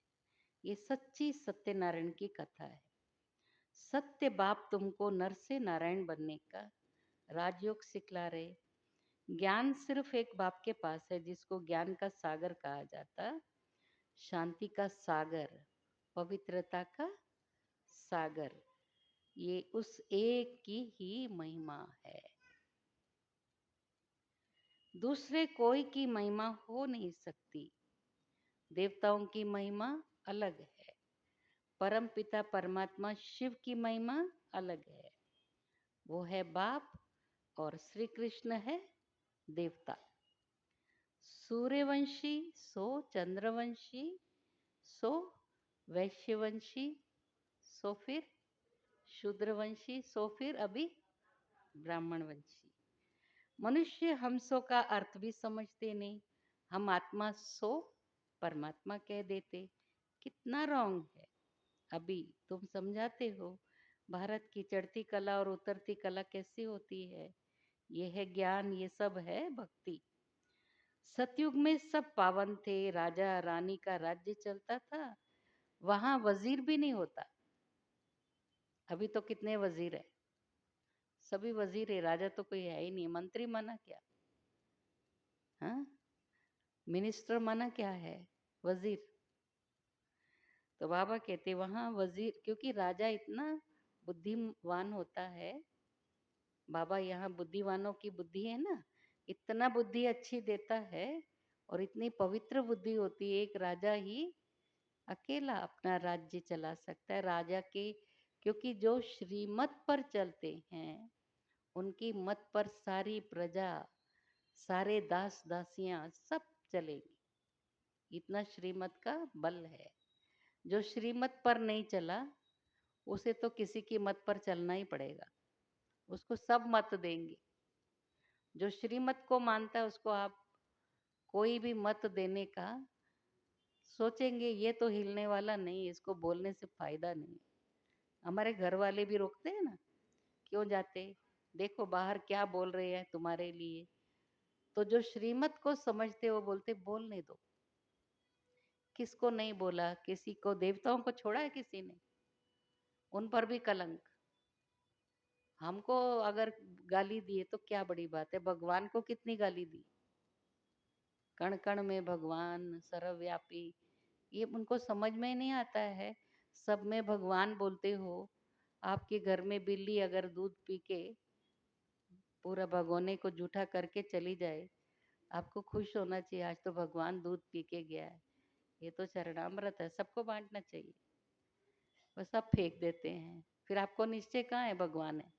ये सच्ची सत्यनारायण की कथा है। सत्य बाप तुमको नर से नारायण बनने का राजयोग सिखला रहे। ज्ञान सिर्फ एक बाप के पास है, जिसको ज्ञान का सागर कहा जाता, शांति का सागर, पवित्रता का सागर। ये उस एक की ही महिमा है, दूसरे कोई की महिमा हो नहीं सकती। देवताओं की महिमा अलग है, परम पिता परमात्मा शिव की महिमा अलग है। वो है बाप और श्री कृष्ण है देवता। सूर्यवंशी सो चंद्रवंशी सो वैश्यवंशी सो फिर शूद्रवंशी सो फिर अभी ब्राह्मणवंशी। मनुष्य हम सो का अर्थ भी समझते नहीं, हम आत्मा सो परमात्मा कह देते। कितना रॉन्ग है। अभी तुम समझाते हो भारत की चढ़ती कला और उतरती कला कैसी होती है। ये है ज्ञान, ये सब है भक्ति। सतयुग में सब पावन थे, राजा रानी का राज्य चलता था, वहां वजीर भी नहीं होता। अभी तो कितने वजीर है, सभी वजीर है, राजा तो कोई है ही नहीं। मंत्री माना क्या? हाँ, मिनिस्टर माना क्या है? वजीर। तो बाबा कहते वहां वजीर, क्योंकि राजा इतना बुद्धिमान होता है। बाबा यहाँ बुद्धिवानों की बुद्धि है ना, इतना बुद्धि अच्छी देता है, और इतनी पवित्र बुद्धि होती है। एक राजा ही अकेला अपना राज्य चला सकता है, राजा के, क्योंकि जो श्रीमत पर चलते हैं उनकी मत पर सारी प्रजा, सारे दास दासियां सब चलेंगी। इतना श्रीमत का बल है। जो श्रीमत पर नहीं चला उसे तो किसी की मत पर चलना ही पड़ेगा, उसको सब मत देंगे। जो श्रीमत को मानता है उसको आप कोई भी मत देने का सोचेंगे, ये तो हिलने वाला नहीं, इसको बोलने से फायदा नहीं। हमारे घर वाले भी रोकते हैं ना, क्यों जाते, देखो बाहर क्या बोल रहे हैं तुम्हारे लिए। तो जो श्रीमत को समझते वो बोलते बोलने दो। किसको नहीं बोला, किसी को, देवताओं को छोड़ा है किसी ने? उन पर भी कलंक। हमको अगर गाली दिए तो क्या बड़ी बात है, भगवान को कितनी गाली दी। कण कण में भगवान, सर्वव्यापी, ये उनको समझ में ही नहीं आता है। सब में भगवान बोलते हो। आपके घर में बिल्ली अगर दूध पी के पूरा भगोने को जूठा करके चली जाए, आपको खुश होना चाहिए, आज तो भगवान दूध पी के गया है। ये तो चरणामृत है, सबको बांटना चाहिए। वो सब फेंक देते हैं, फिर आपको निश्चय कहाँ है भगवान है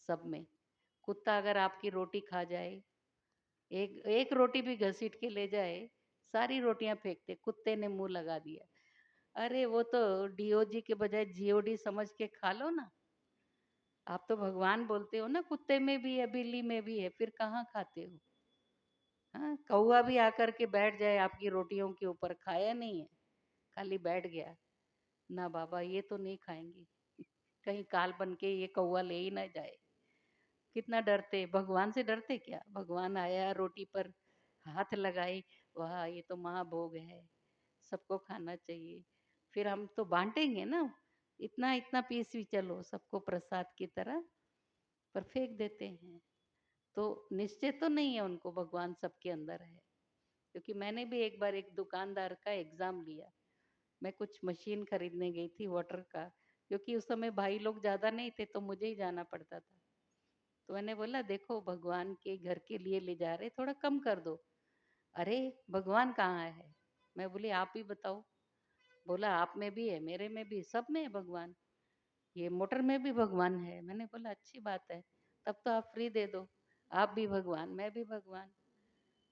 सब में। कुत्ता अगर आपकी रोटी खा जाए, एक एक रोटी भी घसीट के ले जाए, सारी रोटियां फेंकते, कुत्ते ने मुंह लगा दिया। अरे वो तो डीओजी के बजाय जीओडी समझ के खा लो ना। आप तो भगवान बोलते हो ना, कुत्ते में भी है बिल्ली में भी है, फिर कहाँ खाते हो? हाँ, कौवा भी आकर के बैठ जाए आपकी रोटियों के ऊपर, खाया नहीं है, खाली बैठ गया ना, बाबा ये तो नहीं खाएंगे, कहीं काल बन के ये कौवा ले ही ना जाए। कितना डरते, भगवान से डरते क्या? भगवान आया रोटी पर हाथ लगाए, वाह ये तो महाभोग है, सबको खाना चाहिए। फिर हम तो बांटेंगे ना, इतना इतना पीस भी चलो सबको प्रसाद की तरह, पर फेंक देते हैं। तो निश्चय तो नहीं है उनको भगवान सबके अंदर है। क्योंकि मैंने भी एक बार एक दुकानदार का एग्जाम लिया। मैं कुछ मशीन खरीदने गई थी वाटर का, क्योंकि उस समय भाई लोग ज्यादा नहीं थे तो मुझे ही जाना पड़ता था। तो मैंने बोला देखो भगवान के घर के लिए ले जा रहे, थोड़ा कम कर दो। अरे भगवान कहाँ है? मैं बोली आप ही बताओ। बोला आप में भी है, मेरे में भी, सब में है भगवान, ये मोटर में भी भगवान है। मैंने बोला अच्छी बात है, तब तो आप फ्री दे दो, आप भी भगवान मैं भी भगवान,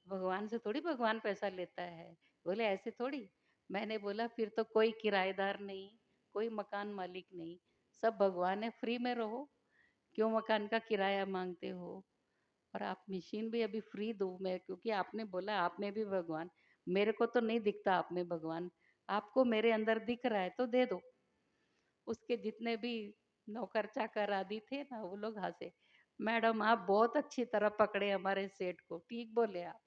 भगवान से थोड़ी भगवान पैसा लेता है। बोले ऐसे थोड़ी। मैंने बोला फिर तो कोई किराएदार नहीं, कोई मकान मालिक नहीं, सब भगवान है, फ्री में रहो, क्यों मकान का किराया मांगते हो? और आप मशीन भी अभी फ्री दूँ मैं, क्योंकि आपने बोला आप में भी भगवान, मेरे को तो नहीं दिखता आप में भगवान, आपको मेरे अंदर दिख रहा है तो दे दो। उसके जितने भी नौकर चाकर आदि थे ना, वो लोग हंसे। मैडम आप बहुत अच्छी तरह पकड़े हमारे सेठ को, ठीक बोले आप,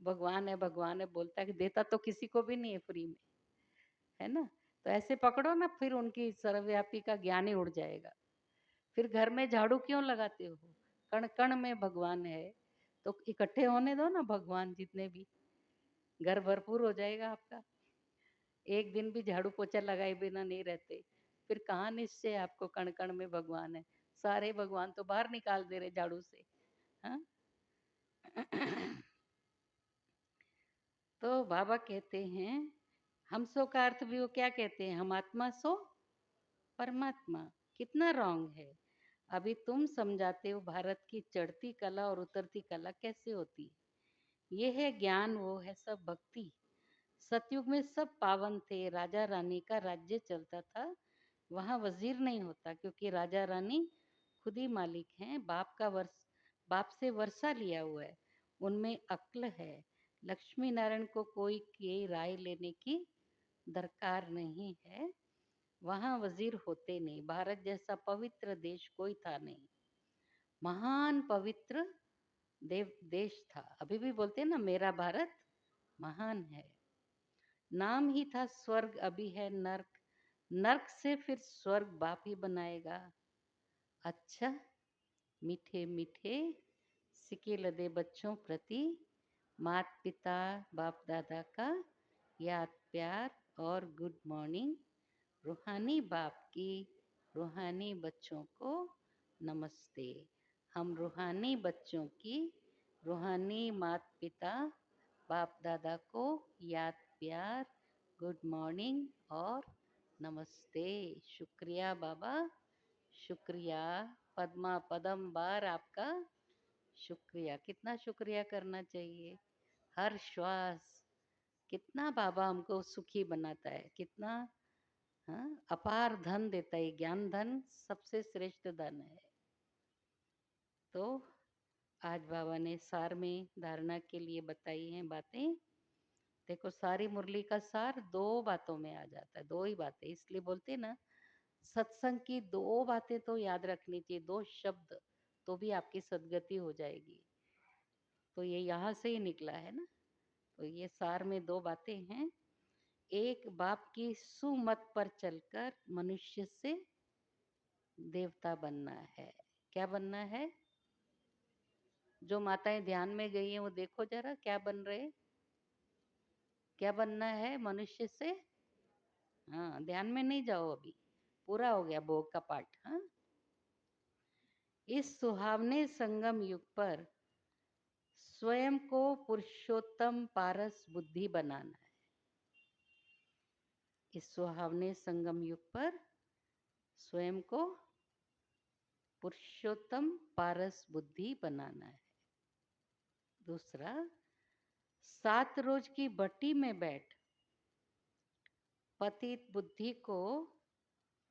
भगवान है बोलता है कि देता तो किसी को भी नहीं है फ्री में, है ना? तो ऐसे पकड़ो ना, फिर उनकी सर्वव्यापी का ज्ञान ही उड़ जाएगा। फिर घर में झाड़ू क्यों लगाते हो? कण कण में भगवान है, तो इकट्ठे होने दो ना भगवान जितने भी, घर भरपूर हो जाएगा आपका। एक दिन भी झाड़ू पोछा लगाए बिना नहीं रहते, फिर कहाँ निश्चय आपको कण कण में भगवान है? सारे भगवान तो बाहर निकाल दे रहे झाड़ू से। हाँ। तो बाबा कहते हैं हम सो का अर्थ भी वो क्या कहते हैं, हम आत्मा सो परमात्मा। कितना रॉन्ग है। अभी तुम समझाते हो भारत की चढ़ती कला और उतरती कला कैसे होती है। ये है ज्ञान, वो है सब भक्ति। सतयुग में सब पावन थे, राजा रानी का राज्य चलता था। वहाँ वजीर नहीं होता, क्योंकि राजा रानी खुद ही मालिक हैं। बाप से वर्षा लिया हुआ है, उनमें अक्ल है। लक्ष्मी नारायण को कोई की राय लेने की दरकार नहीं है। वहाँ वजीर होते नहीं। भारत जैसा पवित्र देश कोई था नहीं। महान पवित्र देव देश था। अभी भी बोलते हैं ना मेरा भारत महान है। नाम ही था स्वर्ग, अभी है नर्क, नर्क से फिर स्वर्ग बाप ही बनाएगा। अच्छा, मीठे मीठे सिके लदे बच्चों प्रति माता पिता बाप दादा का याद प्यार और गुड मॉर्निंग। रूहानी बाप की रूहानी बच्चों को नमस्ते। हम रूहानी बच्चों की रूहानी माता पिता बाप दादा को याद प्यार, गुड मॉर्निंग और नमस्ते। शुक्रिया बाबा, शुक्रिया। पद्मा पदम बार आपका शुक्रिया। कितना शुक्रिया करना चाहिए। हर श्वास कितना बाबा हमको सुखी बनाता है, कितना हाँ अपार धन देता है। ज्ञान धन सबसे श्रेष्ठ धन है। तो आज बाबा ने सार में धारणा के लिए बताई हैं बातें। देखो सारी मुरली का सार दो बातों में आ जाता है, दो ही बातें। इसलिए बोलते हैं ना, सत्संग की दो बातें तो याद रखनी चाहिए, दो शब्द, तो भी आपकी सदगति हो जाएगी। तो ये यहाँ से ही निकला है ना। तो ये सार में दो बातें हैं। एक, बाप की सुमत पर चलकर मनुष्य से देवता बनना है। क्या बनना है? जो माताएं ध्यान में गई हैं वो देखो जरा क्या बन रहे। क्या बनना है मनुष्य से? हाँ, ध्यान में नहीं जाओ अभी, पूरा हो गया भोग का पाठ। हाँ, इस सुहावने संगम युग पर स्वयं को पुरुषोत्तम पारस बुद्धि बनाना है। इस सुहावने संगम युग पर स्वयं को पुरुषोत्तम पारस बुद्धि बनाना है। दूसरा, 7 रोज की भट्टी में बैठ पतित बुद्धि को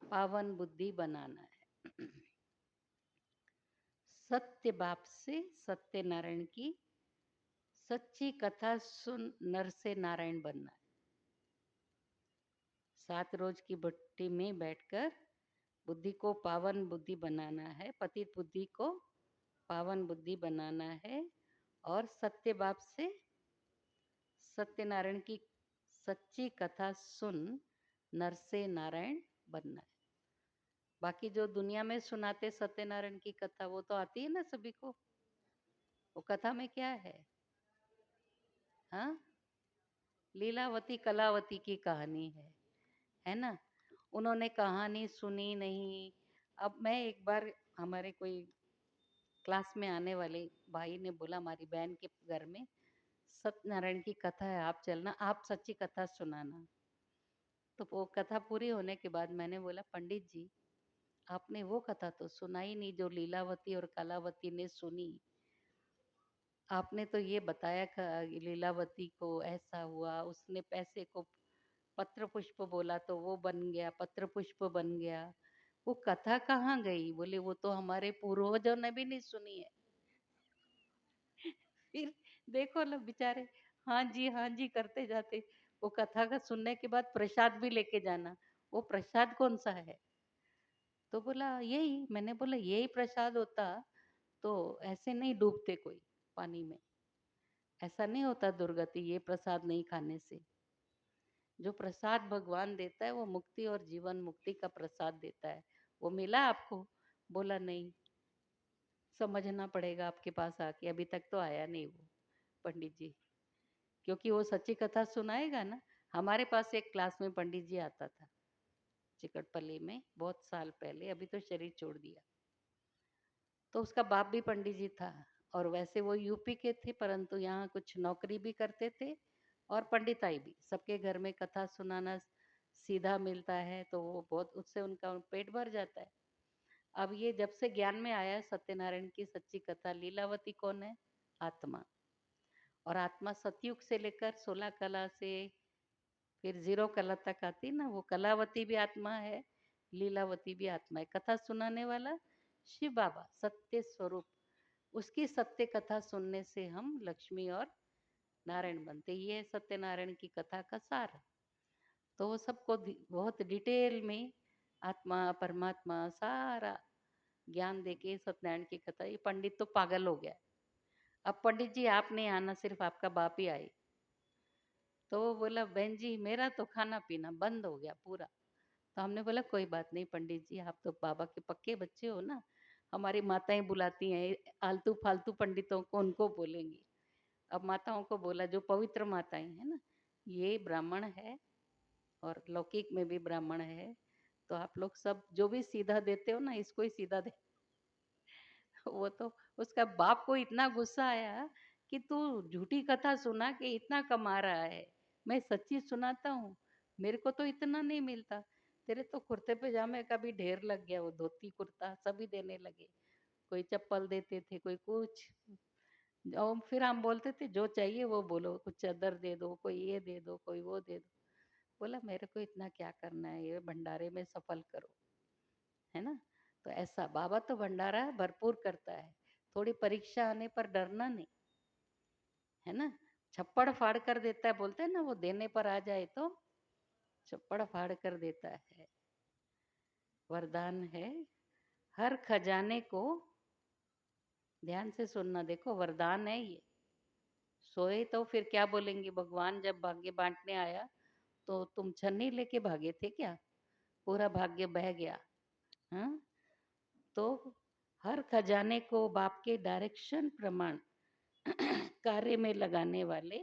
पावन बुद्धि बनाना है। सत्य बाप से सत्य नारायण की सच्ची कथा सुन नर से नारायण बनना है। 7 रोज की भट्टी में बैठकर बुद्धि को पावन बुद्धि बनाना है, पतित बुद्धि को पावन बुद्धि बनाना है। और सत्य बाप से सत्यनारायण की सच्ची कथा सुन नर से नारायण बनना है। बाकी जो दुनिया में सुनाते सत्यनारायण की कथा, वो तो आती है ना सभी को। वो कथा में क्या है? हाँ, लीलावती कलावती की कहानी है ना। उन्होंने कहानी सुनी नहीं। अब मैं एक बार, हमारे कोई क्लास में आने वाले भाई ने बोला हमारी बहन के घर में सत्यनारायण की कथा है, आप चलना, आप सच्ची कथा सुनाना। तो वो कथा पूरी होने के बाद मैंने बोला पंडित जी, आपने वो कथा तो सुनाई नहीं जो लीलावती और कलावती ने सुनी। आपने तो ये बताया लीलावती को ऐसा हुआ, उसने पैसे को पत्र पुष्प बोला तो वो बन गया, पत्र पुष्प बन गया। वो कथा कहाँ गई? बोले वो तो हमारे पूर्वजों ने भी नहीं सुनी है। फिर देखो ना बेचारे, हाँ जी करते जाते। वो कथा का सुनने के बाद प्रसाद भी लेके जाना। वो प्रसाद कौन सा है? तो बोला यही। मैंने बोला यही प्रसाद होता तो ऐसे नहीं डूबते कोई पानी में। ऐसा नहीं होता दुर्गति ये प्रसाद नहीं खाने से। जो प्रसाद भगवान देता है वो मुक्ति और जीवन मुक्ति का प्रसाद देता है। वो मिला आपको? बोला नहीं, समझना पड़ेगा आपके पास आके, अभी तक तो आया नहीं वो पंडित जी। क्योंकि वो सच्ची कथा सुनाएगा ना। हमारे पास एक क्लास में पंडित जी आता था, चिकटपल्ली में, बहुत साल पहले, अभी तो शरीर छोड़ दिया। तो उसका बाप भी पंडित जी था, और वैसे वो यूपी के थे परंतु यहाँ कुछ नौकरी भी करते थे और पंडिताई भी। सबके घर में कथा सुनाना सीधा मिलता है तो वो बहुत, उससे उनका पेट भर जाता है। अब ये जब से ज्ञान में आया सत्यनारायण की सच्ची कथा, लीलावती कौन है? आत्मा। और आत्मा सतयुग से लेकर 16 कला से फिर 0 कला तक आती ना, वो कलावती भी आत्मा है, लीलावती भी आत्मा है। कथा सुनाने वाला शिव बाबा सत्य स्वरूप, उसकी सत्य कथा सुनने से हम लक्ष्मी और नारायण बनते। ये सत्यनारायण की कथा का सार है। तो वो सबको बहुत डिटेल में आत्मा परमात्मा सारा ज्ञान देके सत्यनारायण की कथा। ये पंडित तो पागल हो गया। अब पंडित जी आप नहीं आना, सिर्फ आपका बाप ही आए। तो वो बोला बहन जी मेरा तो खाना पीना बंद हो गया पूरा। तो हमने बोला कोई बात नहीं पंडित जी, आप तो बाबा के पक्के बच्चे हो ना। हमारी माताएं बुलाती हैं आलतू फालतू पंडितों को, उनको बोलेंगी। अब माताओं को बोला, जो पवित्र माताएं हैं ना, ये ब्राह्मण है और लौकिक में भी ब्राह्मण है, तो आप लोग सब जो भी सीधा देते हो ना, इसको ही सीधा दे। वो तो, उसका बाप को इतना गुस्सा आया कि तू झूठी कथा सुना के इतना कमा रहा है, मैं सच्ची सुनाता हूँ, मेरे को तो इतना नहीं मिलता। तेरे तो कुर्ते पजामे का भी ढेर लग गया, वो धोती कुर्ता सभी देने लगे। कोई चप्पल देते थे, कोई कुछ। और फिर हम बोलते थे जो चाहिए वो बोलो, कुछ चादर दे दो, कोई ये दे दो, कोई वो दे दो। बोला मेरे को इतना क्या करना है, ये भंडारे में सफल करो, है ना। तो ऐसा बाबा तो भंडारा भरपूर करता है। थोड़ी परीक्षा आने पर डरना नहीं, है ना। छप्पड़ फाड़ कर देता है, बोलते हैं ना, वो देने पर आ जाए तो छप्पड़ फाड़ कर देता है। वरदान है हर खजाने को, ध्यान से सुनना, देखो वरदान है ये। सोए तो फिर क्या बोलेंगे, भगवान जब भाग्य बांटने आया तो तुम छन्नी लेके भागे थे क्या? पूरा भाग्य बह गया। हाँ, तो हर खजाने को बाप के डायरेक्शन प्रमाण कार्य में लगाने वाले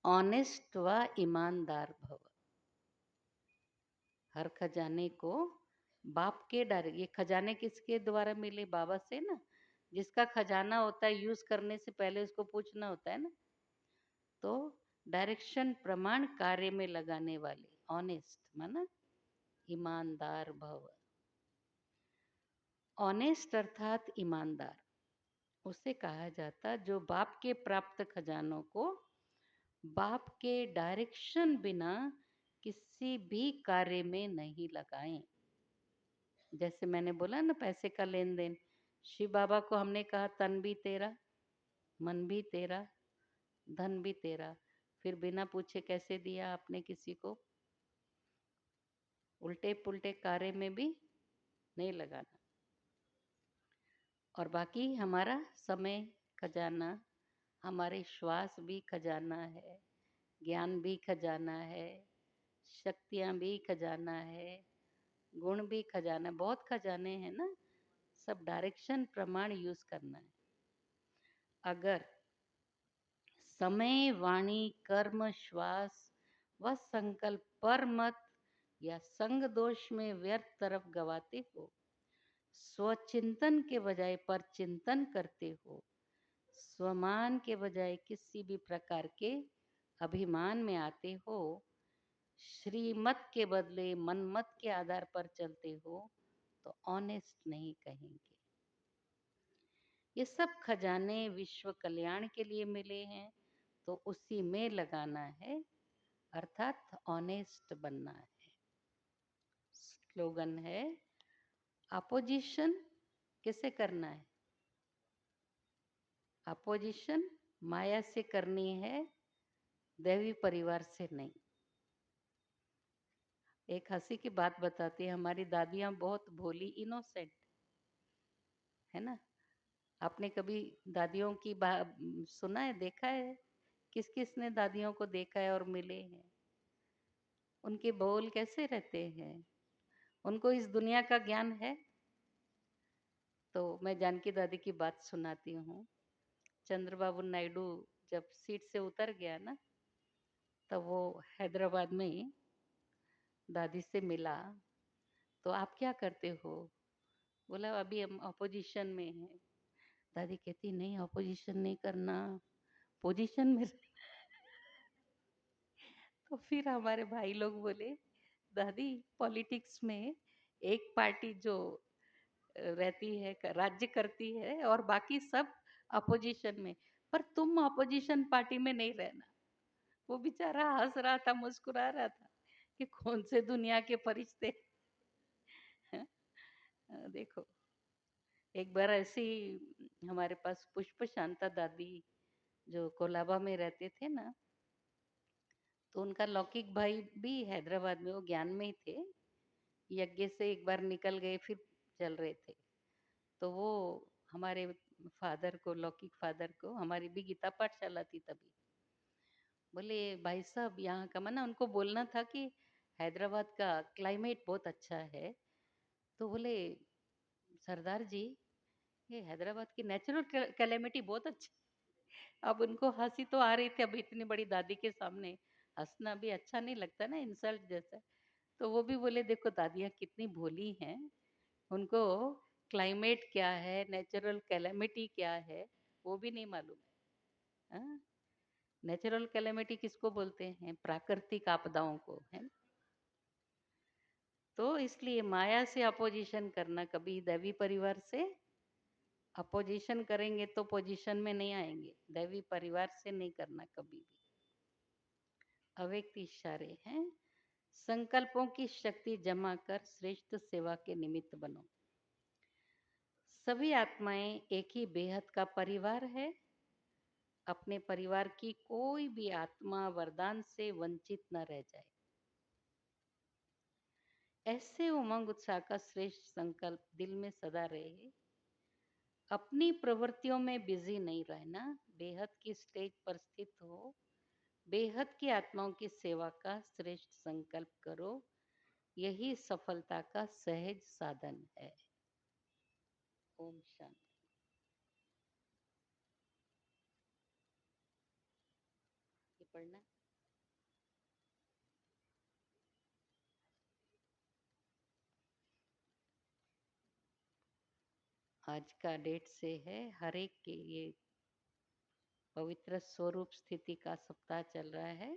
ऑनेस्ट व ईमानदार भव। हर खजाने को बाप के डायरेक्ट, ये खजाने किसके द्वारा मिले? बाबा से ना। जिसका खजाना होता है यूज करने से पहले उसको पूछना होता है ना। तो डायरेक्शन प्रमाण कार्य में लगाने वाले, ऑनेस्ट माना ईमानदार भव। ऑनेस्ट अर्थात ईमानदार, उसे कहा जाता जो बाप के प्राप्त खजानों को बाप के डायरेक्शन बिना किसी भी कार्य में नहीं लगाएं। जैसे मैंने बोला ना पैसे का लेन देन, शिव बाबा को हमने कहा तन भी तेरा, मन भी तेरा, धन भी तेरा, फिर बिना पूछे कैसे दिया आपने किसी को? उल्टे पुल्टे कार्य में भी नहीं लगाना। और बाकी हमारा समय खजाना, हमारे श्वास भी खजाना है, ज्ञान भी खजाना है, शक्तियाँ भी खजाना है, गुण भी खजाना, बहुत खजाने हैं ना। सब डायरेक्शन प्रमाण यूज करना है। अगर समय वाणी कर्म श्वास व संकल्प पर मत या संग दोष में व्यर्थ तरफ गवाते हो, स्वचिंतन के बजाय पर चिंतन करते हो, स्वमान के बजाय किसी भी प्रकार के अभिमान में आते हो, श्रीमत के बदले मनमत के आधार पर चलते हो, तो ऑनेस्ट नहीं कहेंगे। ये सब खजाने विश्व कल्याण के लिए मिले हैं, तो उसी में लगाना है, अर्थात ऑनेस्ट बनना है। स्लोगन है, अपोजिशन किसे करना है? अपोजिशन माया से करनी है, दैवी परिवार से नहीं। एक हंसी की बात बताती है, हमारी दादियां बहुत भोली इनोसेंट है ना। आपने कभी दादियों की सुना है, देखा है? किस किस ने दादियों को देखा है और मिले हैं? उनके बोल कैसे रहते हैं? उनको इस दुनिया का ज्ञान है। तो मैं जानकी दादी की बात सुनाती हूँ। चंद्रबाबू नायडू जब सीट से उतर गया ना, तब वो हैदराबाद में दादी से मिला। तो आप क्या करते हो? बोला अभी हम अपोजिशन में हैं। दादी कहती नहीं, अपोजिशन नहीं करना, पोजीशन में। तो फिर हमारे भाई लोग बोले, दादी पॉलिटिक्स में एक पार्टी जो रहती है, राज्य करती है, और बाकी सब अपोजिशन में, पर तुम अपोजिशन पार्टी में नहीं रहना। वो बेचारा हंस रहा था, मुस्कुरा रहा था कि कौन से दुनिया के फरिश्ते। देखो, एक बार ऐसी हमारे पास पुष्प शांता दादी जो कोलाबा में रहते थे ना, तो उनका लौकिक भाई भी हैदराबाद में, वो ज्ञान में ही थे, यज्ञ से एक बार निकल गए, फिर चल रहे थे। तो वो हमारे फादर को, लौकिक फादर को, हमारी भी गीता पाठशाला थी तभी, बोले भाई साहब यहाँ का, मना उनको बोलना था कि हैदराबाद का क्लाइमेट बहुत अच्छा है। तो बोले सरदार जी, ये हैदराबाद की नेचुरल कैलेमिटी बहुत अच्छी। अब उनको हंसी तो आ रही थी, अब इतनी बड़ी दादी के सामने हंसना भी अच्छा नहीं लगता ना, इंसल्ट जैसा। तो वो भी बोले देखो दादियाँ कितनी भोली हैं, उनको क्लाइमेट क्या है, नेचुरल कैलेमिटी क्या है, वो भी नहीं मालूम है। नेचुरल कैलेमिटी किसको बोलते हैं? प्राकृतिक आपदाओं को, है। तो इसलिए माया से अपोजिशन करना, कभी दैवी परिवार से अपोजिशन करेंगे तो पोजीशन में नहीं आएंगे, दैवी परिवार से नहीं करना कभी भी। अव्यक्त इशारे हैं, संकल्पों की शक्ति जमा कर श्रेष्ठ सेवा के निमित्त बनो। सभी आत्माएं एक ही बेहद का परिवार है। अपने परिवार की कोई भी आत्मा वरदान से वंचित न रह जाए, ऐसे उमंग उत्साह का श्रेष्ठ संकल्प दिल में सदा रहे। अपनी प्रवृत्तियों में बिजी नहीं रहना, बेहद की स्टेज पर स्थित हो, बेहद की आत्माओं की सेवा का श्रेष्ठ संकल्प करो, यही सफलता का सहज साधन है। ओम शांति। ये पढ़ना। आज का डेट से है, हर एक के ये पवित्र स्वरूप स्थिति का सप्ताह चल रहा है।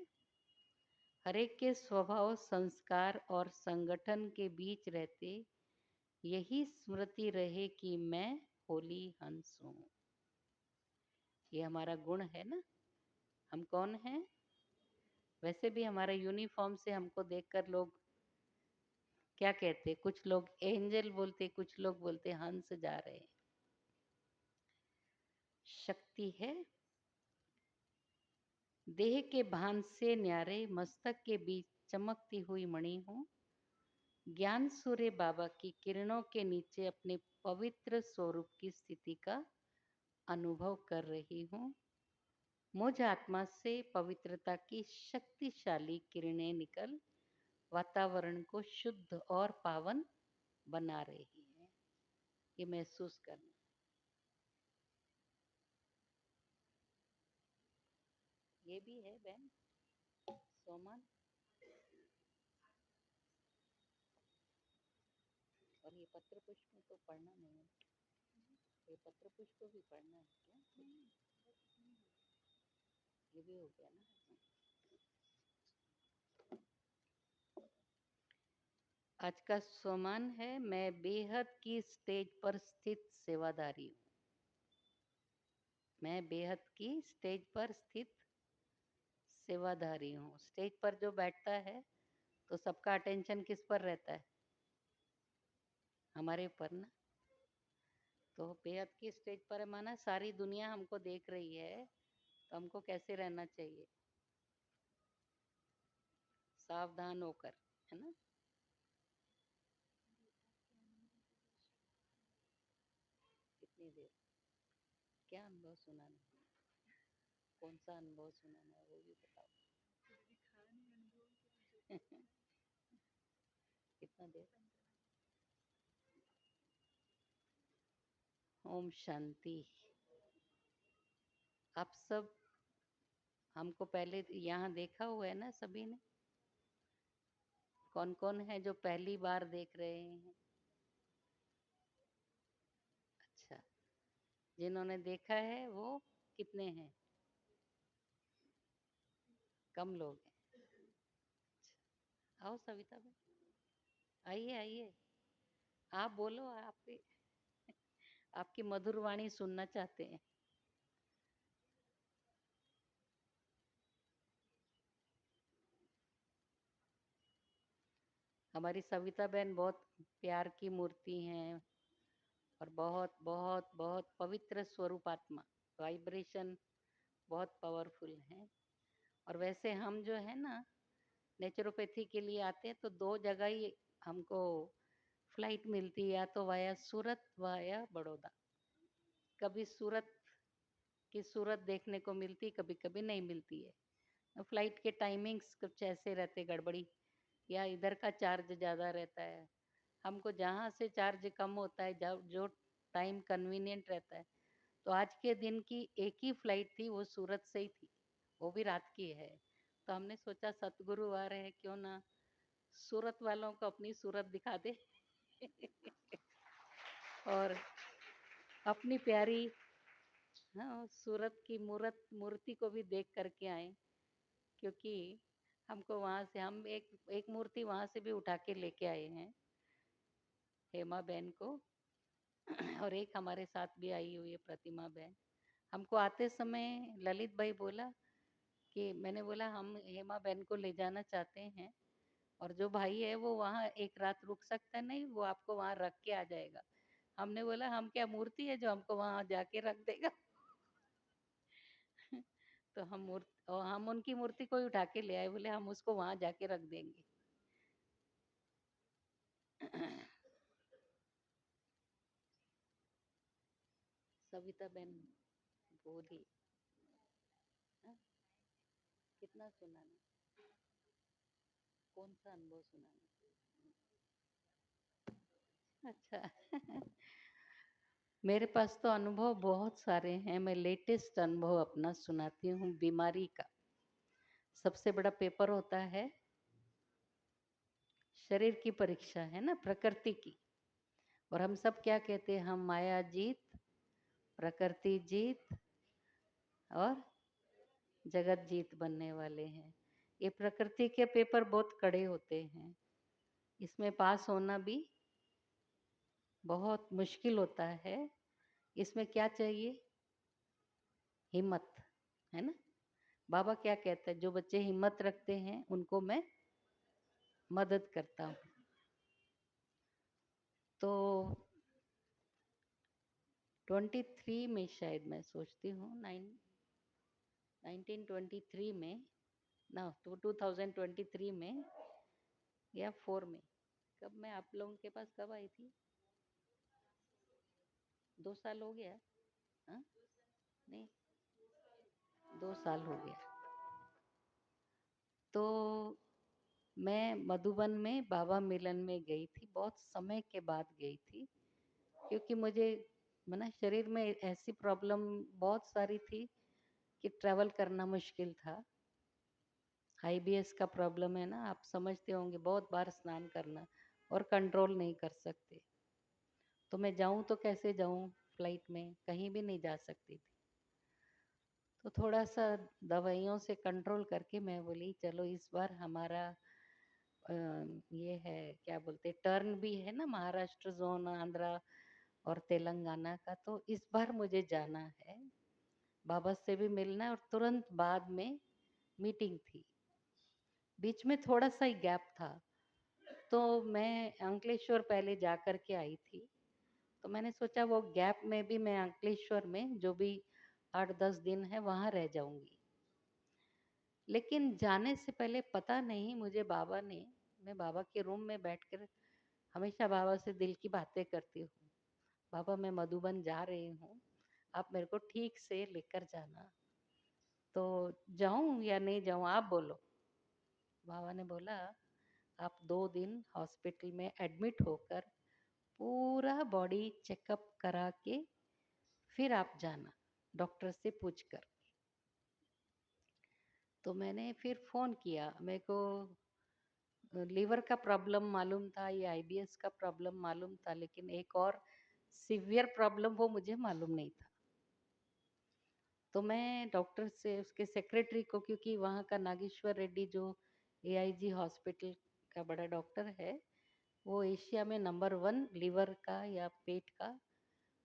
हर एक के स्वभाव, संस्कार और संगठन के बीच रहते यही स्मृति रहे कि मैं होली हंस हूँ। ये हमारा गुण है ना। हम कौन हैं? वैसे भी हमारा यूनिफॉर्म से हमको देखकर लोग क्या कहते, कुछ लोग एंजल बोलते, कुछ लोग बोलते हंस जा रहे हैं। शक्ति है, देह के भान से न्यारे मस्तक के बीच चमकती हुई मणि हूँ। ज्ञान सूर्य बाबा की किरणों के नीचे अपने पवित्र स्वरूप की स्थिति का अनुभव कर रही हूँ। मुझ आत्मा से पवित्रता की शक्तिशाली किरणें निकल वातावरण को शुद्ध और पावन बना रही है। ये महसूस करना। ये भी है बहन सोमन। पत्र पुष्प में तो पढ़ना नहीं है, ये पत्र पुष्प भी पढ़ना है क्या? ये भी हो गया ना। आज का स्वमान है, मैं बेहद की स्टेज पर स्थित सेवादारी हूँ। मैं बेहद की स्टेज पर स्थित सेवादारी हूँ। स्टेज पर जो बैठता है तो सबका अटेंशन किस पर रहता है? हमारे ऊपर ना। तो बेहद की स्टेज पर है, माना सारी दुनिया हमको देख रही है, तो हमको कैसे रहना चाहिए? सावधान होकर, है ना। कितनी देर, क्या अनुभव सुनाना है? कौन सा अनुभव सुनाना है वो भी बताओ। कितना देर? ओम शांति। आप सब हमको पहले यहाँ देखा हुआ है ना सभी ने? कौन कौन है जो पहली बार देख रहे हैं? अच्छा, जिन्होंने देखा है वो कितने हैं? कम लोग हैं। आओ सविता बहन, आइए आइए, आप बोलो, आपकी मधुर वाणी सुनना चाहते हैं। हमारी सविता बहन बहुत प्यार की मूर्ति हैं और बहुत बहुत बहुत पवित्र स्वरूपात्मा, वाइब्रेशन बहुत पावरफुल है। और वैसे हम जो है ना नेचुरोपैथी के लिए आते हैं तो दो जगह ही हमको फ्लाइट मिलती है, या तो वाया सूरत वाया बड़ौदा। कभी सूरत की सूरत देखने को मिलती, कभी कभी नहीं मिलती है। फ्लाइट के टाइमिंग्स कुछ ऐसे रहते गड़बड़ी, या इधर का चार्ज ज़्यादा रहता है। हमको जहाँ से चार्ज कम होता है, जब जो टाइम कन्वीनियंट रहता है। तो आज के दिन की एक ही फ्लाइट थी, वो सूरत से ही थी, वो भी रात की है। तो हमने सोचा सतगुरु आ रहे हैं, क्यों ना सूरत वालों को अपनी सूरत दिखा दे। और अपनी प्यारी, हाँ, सूरत की मूर्ति को भी देख करके आए, क्योंकि हमको वहाँ से हम एक एक मूर्ति वहाँ से भी उठा के लेके आए हैं, हेमा बहन को। और एक हमारे साथ भी आई हुई है प्रतिमा बहन। हमको आते समय ललित भाई बोला कि, मैंने बोला हम हेमा बहन को ले जाना चाहते हैं, और जो भाई है वो वहाँ एक रात रुक सकता है, नहीं वो आपको वहाँ रख के आ जाएगा। हमने बोला हम क्या मूर्ति है जो हमको वहाँ जाके रख देगा। तो हम उनकी मूर्ति को ही उठा के ले आए, बोले हम उसको वहाँ जाके रख देंगे। सविता बहन बोली, हाँ? कितना सुनाना, कौन सा अनुभव सुनाना? अच्छा। मेरे पास तो अनुभव बहुत सारे हैं, मैं लेटेस्ट अनुभव अपना सुनाती हूँ बीमारी का। सबसे बड़ा पेपर होता है शरीर की परीक्षा, है ना, प्रकृति की। और हम सब क्या कहते हैं, हम माया जीत, प्रकृति जीत और जगत जीत बनने वाले हैं। ये प्रकृति के पेपर बहुत कड़े होते हैं, इसमें पास होना भी बहुत मुश्किल होता है। इसमें क्या चाहिए? हिम्मत, है ना। बाबा क्या कहते हैं, जो बच्चे हिम्मत रखते हैं उनको मैं मदद करता हूँ। तो 23 में शायद, मैं सोचती हूँ 1923 में ना, तो 2023 में या 4 में, कब मैं आप लोगों के पास कब आई थी? 2 साल हो गया, हाँ? नहीं, 2 साल हो गया। तो मैं मधुबन में बाबा मिलन में गई थी, बहुत समय के बाद गई थी, क्योंकि मुझे मना शरीर में ऐसी प्रॉब्लम बहुत सारी थी कि ट्रैवल करना मुश्किल था। आईबीएस का प्रॉब्लम है ना, आप समझते होंगे, बहुत बार स्नान करना और कंट्रोल नहीं कर सकते। तो मैं जाऊँ तो कैसे जाऊँ? फ्लाइट में कहीं भी नहीं जा सकती थी। तो थोड़ा-सा दवाइयों से कंट्रोल करके मैं बोली चलो इस बार हमारा अ, ये है क्या बोलते टर्न भी है ना महाराष्ट्र ज़ोन, आंध्रा और तेलंगाना का, तो इस बार मुझे जाना है। बाबा से भी मिलना है और तुरंत बाद में मीटिंग थी। बीच में थोड़ा-सा ही गैप था। तो मैं अंकलेश्वर पहले जा कर के आई थी। तो मैंने सोचा वो गैप में भी मैं अंकलेश्वर में जो भी 8-10 दिन है वहाँ रह जाऊँगी। लेकिन जाने से पहले पता नहीं मुझे बाबा ने, मैं बाबा के रूम में बैठकर हमेशा बाबा से दिल की बातें करती हूँ। बाबा मैं मधुबन जा रही हूँ, आप मेरे को ठीक से लेकर जाना। तो जाऊँ या नहीं जाऊँ आप बोलो? बाबा ने बोला आप 2 दिन हॉस्पिटल में एडमिट होकर पूरा बॉडी चेकअप करा के फिर आप जाना, डॉक्टर से पूछकर। तो मैंने फिर फ़ोन किया, मेरे को लीवर का प्रॉब्लम मालूम था, ये आईबीएस का प्रॉब्लम मालूम था, लेकिन एक और सीवियर प्रॉब्लम वो मुझे मालूम नहीं था। तो मैं डॉक्टर से उसके सेक्रेटरी को, क्योंकि वहाँ का नागेश्वर रेड्डी जो एआईजी हॉस्पिटल का बड़ा डॉक्टर है, वो एशिया में नंबर 1 लीवर का या पेट का,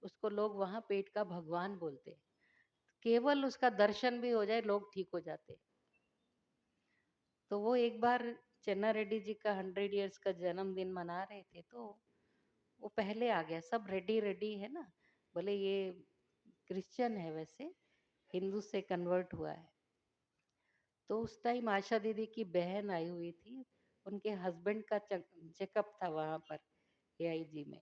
उसको लोग वहाँ पेट का भगवान बोलते हैं। केवल उसका दर्शन भी हो जाए लोग ठीक हो जाते हैं। तो वो एक बार चन्ना रेड्डी जी का 100 इयर्स का जन्मदिन मना रहे थे, तो वो पहले आ गया। सब रेड्डी रेड्डी है ना, बोले ये क्रिश्चियन है, वैसे हिंदू से कन्वर्ट हुआ है। तो उस टाइम आशा दीदी की बहन आई हुई थी, उनके हस्बैंड का चेकअप था वहाँ पर एआईजी में,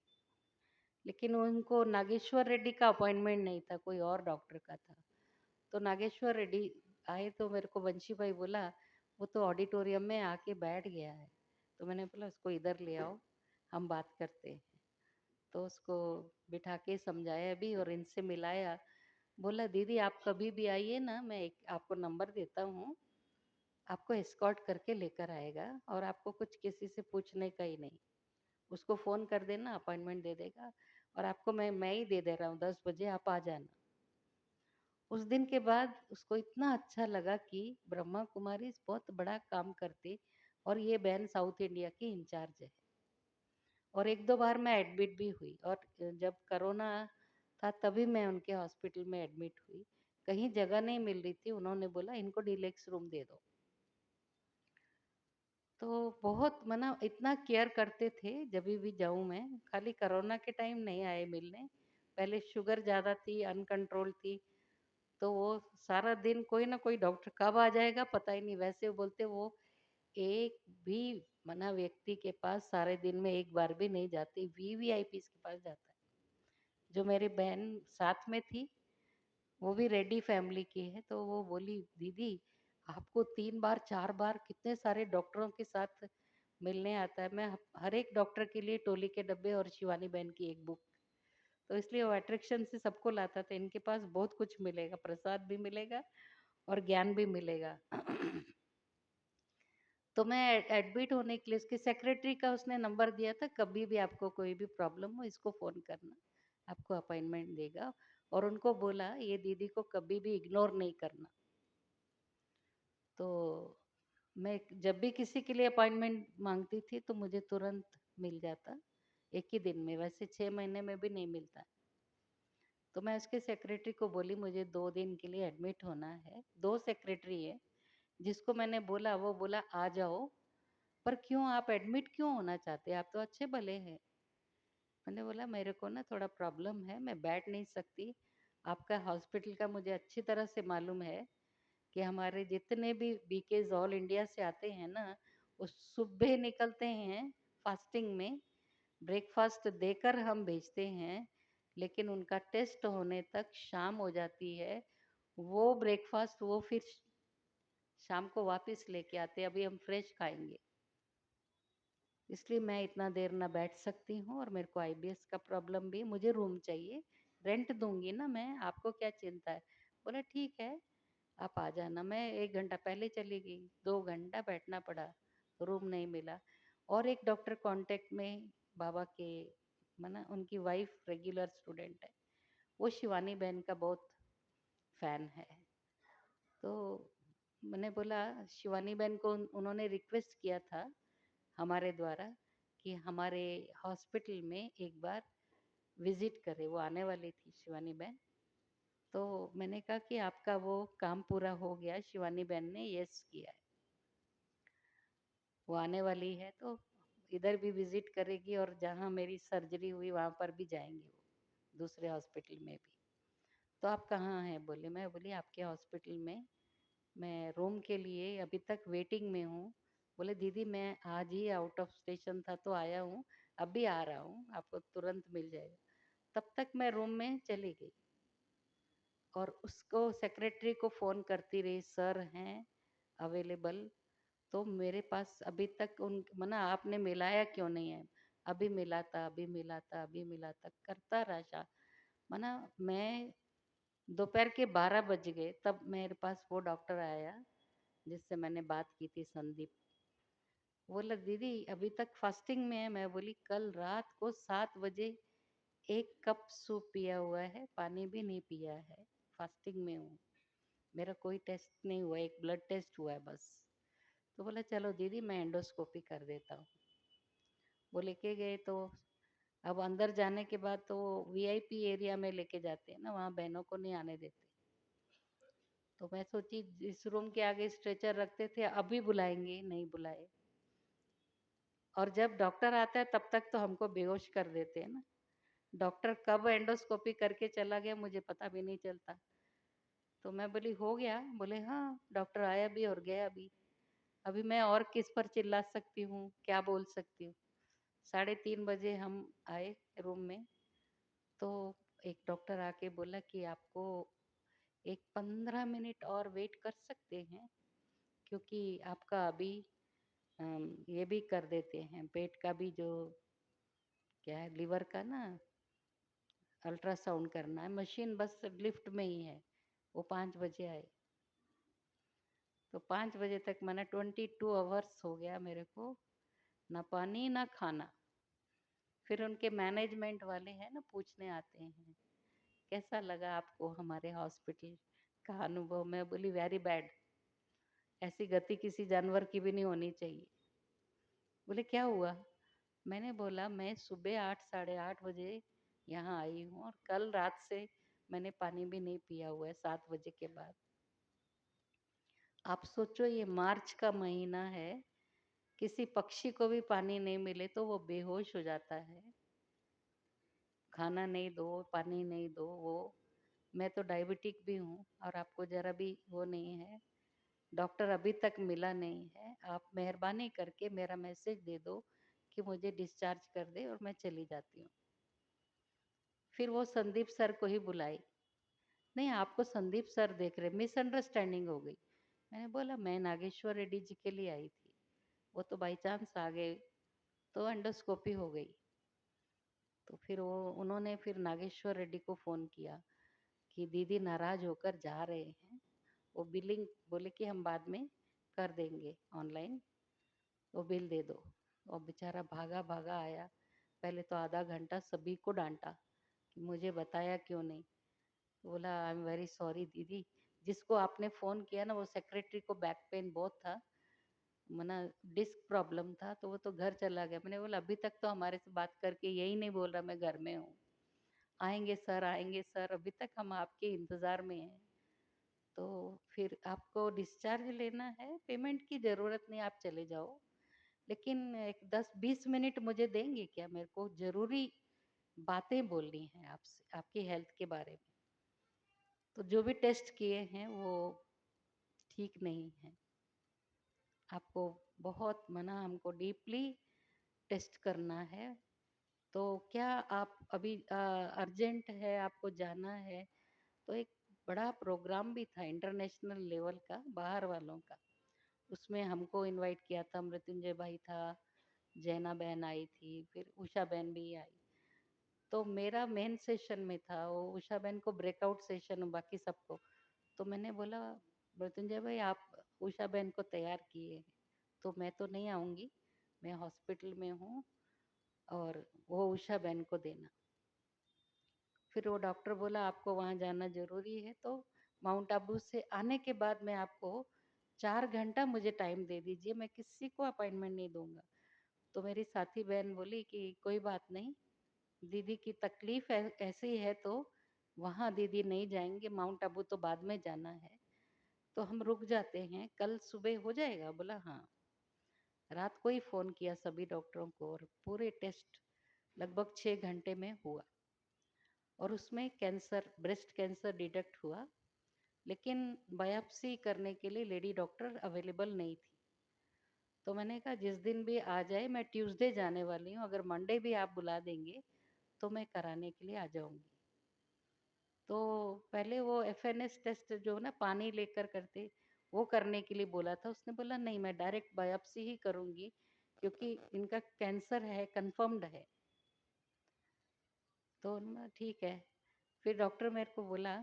लेकिन उनको नागेश्वर रेड्डी का अपॉइंटमेंट नहीं था, कोई और डॉक्टर का था। तो नागेश्वर रेड्डी आए तो मेरे को बंशी भाई बोला वो तो ऑडिटोरियम में आके बैठ गया है। तो मैंने बोला उसको इधर ले आओ, हम बात करते हैं। तो उसको बिठा के समझाया भी और इनसे मिलाया। बोला दीदी आप कभी भी आइए ना, मैं एक आपको नंबर देता हूँ, आपको एस्कॉर्ट करके लेकर आएगा और आपको कुछ किसी से पूछने का ही नहीं। उसको फ़ोन कर देना, अपॉइंटमेंट दे देगा और आपको मैं ही दे दे रहा हूँ, 10 बजे आप आ जाना। उस दिन के बाद उसको इतना अच्छा लगा कि ब्रह्मा कुमारीज़ बहुत बड़ा काम करती और ये बहन साउथ इंडिया की इंचार्ज है। और 1-2 बार मैं एडमिट भी हुई और जब कोरोना था तभी मैं उनके हॉस्पिटल में एडमिट हुई। कहीं जगह नहीं मिल रही थी, उन्होंने बोला इनको डीलक्स रूम दे दो। तो बहुत मना इतना केयर करते थे जभी भी जाऊँ मैं, खाली कोरोना के टाइम नहीं आए मिलने। पहले शुगर ज़्यादा थी, अनकंट्रोल थी, तो वो सारा दिन कोई ना कोई डॉक्टर कब आ जाएगा पता ही नहीं। वैसे वो बोलते वो एक भी मना व्यक्ति के पास सारे दिन में एक बार भी नहीं जाते, वीवीआईपीज़ के पास जाता है। जो मेरी बहन साथ में थी, वो भी रेड्डी फैमिली की है, तो वो बोली दीदी आपको 3 बार 4 बार कितने सारे डॉक्टरों के साथ मिलने आता है। मैं हर एक डॉक्टर के लिए टोली के डब्बे और शिवानी बहन की एक बुक, तो इसलिए वो अट्रैक्शन से सबको लाता था। इनके पास बहुत कुछ मिलेगा, प्रसाद भी मिलेगा और ज्ञान भी मिलेगा। तो मैं एडमिट होने के लिए उसके सेक्रेटरी का उसने नंबर दिया था, कभी भी आपको कोई भी प्रॉब्लम हो इसको फ़ोन करना, आपको अपॉइंटमेंट देगा। और उनको बोला ये दीदी को कभी भी इग्नोर नहीं करना। तो मैं जब भी किसी के लिए अपॉइंटमेंट मांगती थी तो मुझे तुरंत मिल जाता, एक ही दिन में। वैसे 6 महीने में भी नहीं मिलता। तो मैं उसके सेक्रेटरी को बोली मुझे 2 दिन के लिए एडमिट होना है। 2 सेक्रेटरी है, जिसको मैंने बोला वो बोला आ जाओ, पर क्यों आप एडमिट क्यों होना चाहते हैं? आप तो अच्छे भले हैं। मैंने बोला मेरे को ना थोड़ा प्रॉब्लम है, मैं बैठ नहीं सकती। आपका हॉस्पिटल का मुझे अच्छी तरह से मालूम है कि हमारे जितने भी बीकेज ऑल इंडिया से आते हैं ना, वो सुबह निकलते हैं फास्टिंग में, ब्रेकफास्ट देकर हम भेजते हैं, लेकिन उनका टेस्ट होने तक शाम हो जाती है। वो ब्रेकफास्ट वो फिर शाम को वापस लेके आते हैं, अभी हम फ्रेश खाएंगे। इसलिए मैं इतना देर ना बैठ सकती हूँ और मेरे को आईबीएस का प्रॉब्लम भी है, मुझे रूम चाहिए। रेंट दूंगी ना मैं, आपको क्या चिंता है? बोला ठीक है, आप आ जाना। मैं 1 घंटा पहले चली गई, 2 घंटा बैठना पड़ा, रूम नहीं मिला। और एक डॉक्टर कांटेक्ट में बाबा के माना उनकी वाइफ रेगुलर स्टूडेंट है, वो शिवानी बहन का बहुत फैन है। तो मैंने बोला शिवानी बहन को उन्होंने रिक्वेस्ट किया था हमारे द्वारा कि हमारे हॉस्पिटल में एक बार विजिट करे, वो आने वाली थी शिवानी बहन। तो मैंने कहा कि आपका वो काम पूरा हो गया, शिवानी बहन ने यस किया है, वो आने वाली है, तो इधर भी विजिट करेगी और जहाँ मेरी सर्जरी हुई वहाँ पर भी जाएंगी वो, दूसरे हॉस्पिटल में भी। तो आप कहाँ हैं बोले, मैं बोली आपके हॉस्पिटल में मैं रूम के लिए अभी तक वेटिंग में हूँ। बोले दीदी मैं आज ही आउट ऑफ स्टेशन था तो आया हूँ, अभी आ रहा हूँ, आपको तुरंत मिल जाएगा। तब तक मैं रूम में चली गई और उसको सेक्रेटरी को फ़ोन करती रही, सर हैं अवेलेबल? तो मेरे पास अभी तक उन मना आपने मिलाया क्यों नहीं है? अभी मिला था, अभी मिला था, अभी मिला था, करता रहा मना मैं दोपहर के 12 बज गए तब मेरे पास वो डॉक्टर आया जिससे मैंने बात की थी, संदीप। बोला दीदी अभी तक फास्टिंग में है। मैं बोली कल रात को 7 बजे 1 कप सूप पिया हुआ है, पानी भी नहीं पिया है, फास्टिंग में हूँ, मेरा कोई टेस्ट नहीं हुआ, एक ब्लड टेस्ट हुआ है बस। तो बोला चलो दीदी मैं एंडोस्कोपी कर देता हूँ। वो लेके गए तो अब अंदर जाने के बाद तो वीआईपी एरिया में लेके जाते हैं ना, वहाँ बहनों को नहीं आने देते। तो मैं सोची जिस रूम के आगे स्ट्रेचर रखते थे अभी बुलाएंगे, नहीं बुलाए। और जब डॉक्टर आता है तब तक तो हमको बेहोश कर देते हैं ना। डॉक्टर कब एंडोस्कोपी करके चला गया मुझे पता भी नहीं चलता। तो मैं बोली हो गया? बोले हाँ, डॉक्टर आया भी और गया भी, अभी मैं और किस पर चिल्ला सकती हूँ, क्या बोल सकती हूँ। 3:30 बजे हम आए रूम में, तो एक डॉक्टर आके बोला कि आपको एक 15 मिनट और वेट कर सकते हैं, क्योंकि आपका अभी ये भी कर देते हैं, पेट का भी जो क्या है लीवर का ना अल्ट्रासाउंड करना है, मशीन बस लिफ्ट में ही है। वो 5 बजे आए, तो 5 बजे तक मैंने 22 आवर्स हो गया मेरे को, ना पानी ना खाना। फिर उनके मैनेजमेंट वाले हैं ना पूछने आते हैं कैसा लगा आपको हमारे हॉस्पिटल का अनुभव। मैं बोली वेरी बैड, ऐसी गति किसी जानवर की भी नहीं होनी चाहिए। बोले क्या हुआ? मैंने बोला मैं सुबह 8 साढ़े 8 बजे यहाँ आई हूँ और कल रात से मैंने पानी भी नहीं पिया हुआ है 7 बजे के बाद। आप सोचो ये मार्च का महीना है, किसी पक्षी को भी पानी नहीं मिले तो वो बेहोश हो जाता है। खाना नहीं दो, पानी नहीं दो, वो मैं तो डायबिटिक भी हूँ और आपको जरा भी वो नहीं है। डॉक्टर अभी तक मिला नहीं है, आप मेहरबानी करके मेरा मैसेज दे दो कि मुझे डिस्चार्ज कर दे और मैं चली जाती हूँ। फिर वो संदीप सर को ही बुलाई। नहीं आपको संदीप सर देख रहे, मिसअंडरस्टैंडिंग हो गई। मैंने बोला मैं नागेश्वर रेड्डी जी के लिए आई थी, वो तो बाई चांस आ गए, तो एंडोस्कोपी हो गई। तो फिर वो उन्होंने फिर नागेश्वर रेड्डी को फ़ोन किया कि दीदी नाराज होकर जा रहे हैं, वो बिलिंग बोले कि हम बाद में कर देंगे ऑनलाइन, वो बिल दे दो। और बेचारा भागा भागा आया, पहले तो आधा घंटा सभी को डांटा कि मुझे बताया क्यों नहीं। बोला आई एम वेरी सॉरी दीदी, जिसको आपने फ़ोन किया ना वो सेक्रेटरी को बैक पेन बहुत था, मना डिस्क प्रॉब्लम था, तो वो तो घर चला गया। मैंने बोला अभी तक तो हमारे से बात करके यही नहीं बोल रहा मैं घर में हूँ, आएंगे सर, अभी तक हम आपके इंतज़ार में हैं। तो फिर आपको डिस्चार्ज लेना है, पेमेंट की ज़रूरत नहीं, आप चले जाओ, लेकिन एक 10-20 मिनट मुझे देंगे क्या? मेरे को ज़रूरी बातें बोलनी है आपसे, आपकी हेल्थ के बारे में। तो जो भी टेस्ट किए हैं वो ठीक नहीं है, आपको बहुत मना हमको डीपली टेस्ट करना है। तो क्या आप अभी अर्जेंट है, आपको जाना है? तो एक बड़ा प्रोग्राम भी था इंटरनेशनल लेवल का, बाहर वालों का, उसमें हमको इनवाइट किया था, मृत्युंजय भाई था, जैना बहन आई थी, फिर उषा बहन भी आई। तो मेरा मेन सेशन में था, वो उषा बहन को ब्रेकआउट सेशन बाकी सबको। तो मैंने बोला मृत्युंजय भाई आप उषा बहन को तैयार किए हैं, तो मैं तो नहीं आऊँगी, मैं हॉस्पिटल में हूँ, और वो उषा बहन को देना। फिर वो डॉक्टर बोला आपको वहाँ जाना ज़रूरी है, तो माउंट आबू से आने के बाद मैं आपको 4 घंटा मुझे टाइम दे दीजिए, मैं किसी को अपॉइंटमेंट नहीं दूँगा। तो मेरी साथी बहन बोली कि कोई बात नहीं, दीदी की तकलीफ ऐसी है तो वहाँ दीदी नहीं जाएँगे, माउंट आबू तो बाद में जाना है, तो हम रुक जाते हैं, कल सुबह हो जाएगा? बोला हाँ। रात को ही फ़ोन किया सभी डॉक्टरों को और पूरे टेस्ट लगभग 6 घंटे में हुआ और उसमें कैंसर, ब्रेस्ट कैंसर डिटेक्ट हुआ, लेकिन बायोप्सी करने के लिए लेडी डॉक्टर अवेलेबल नहीं थी। तो मैंने कहा जिस दिन भी आ जाए, मैं ट्यूसडे जाने वाली हूँ, अगर मंडे भी आप बुला देंगे तो मैं कराने के लिए आ जाऊँगी। तो पहले वो एफएनएस टेस्ट जो ना पानी लेकर करते, वो करने के लिए बोला था। उसने बोला नहीं, मैं डायरेक्ट बायोप्सी ही करूँगी क्योंकि इनका कैंसर है, कन्फर्म्ड है। तो मैं ठीक है। फिर डॉक्टर मेरे को बोला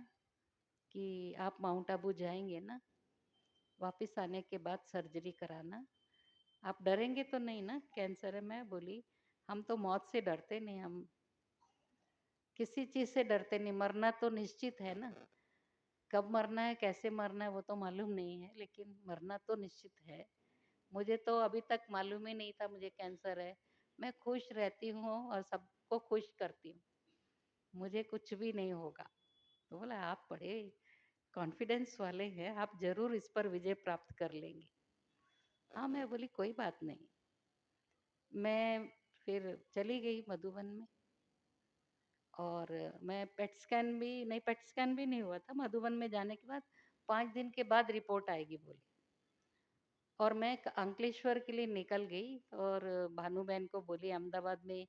कि आप माउंट आबू जाएँगे ना, वापस आने के बाद सर्जरी कराना। आप डरेंगे तो नहीं ना? कैंसर है। मैं बोली हम तो मौत से डरते नहीं, हम किसी चीज़ से डरते नहीं, मरना तो निश्चित है ना। कब मरना है, कैसे मरना है वो तो मालूम नहीं है, लेकिन मरना तो निश्चित है। मुझे तो अभी तक मालूम ही नहीं था मुझे कैंसर है। मैं खुश रहती हूँ और सबको खुश करती हूँ। मुझे कुछ भी नहीं होगा। तो बोला आप बड़े कॉन्फिडेंस वाले हैं, आप ज़रूर इस पर विजय प्राप्त कर लेंगे। हाँ, मैं बोली कोई बात नहीं। मैं फिर चली गई मधुबन में और मैं पेट स्कैन भी नहीं, पेट स्कैन भी नहीं हुआ था। मधुबन में जाने के बाद 5 दिन के बाद रिपोर्ट आएगी बोली। और मैं अंकलेश्वर के लिए निकल गई और भानु बहन को बोली अहमदाबाद में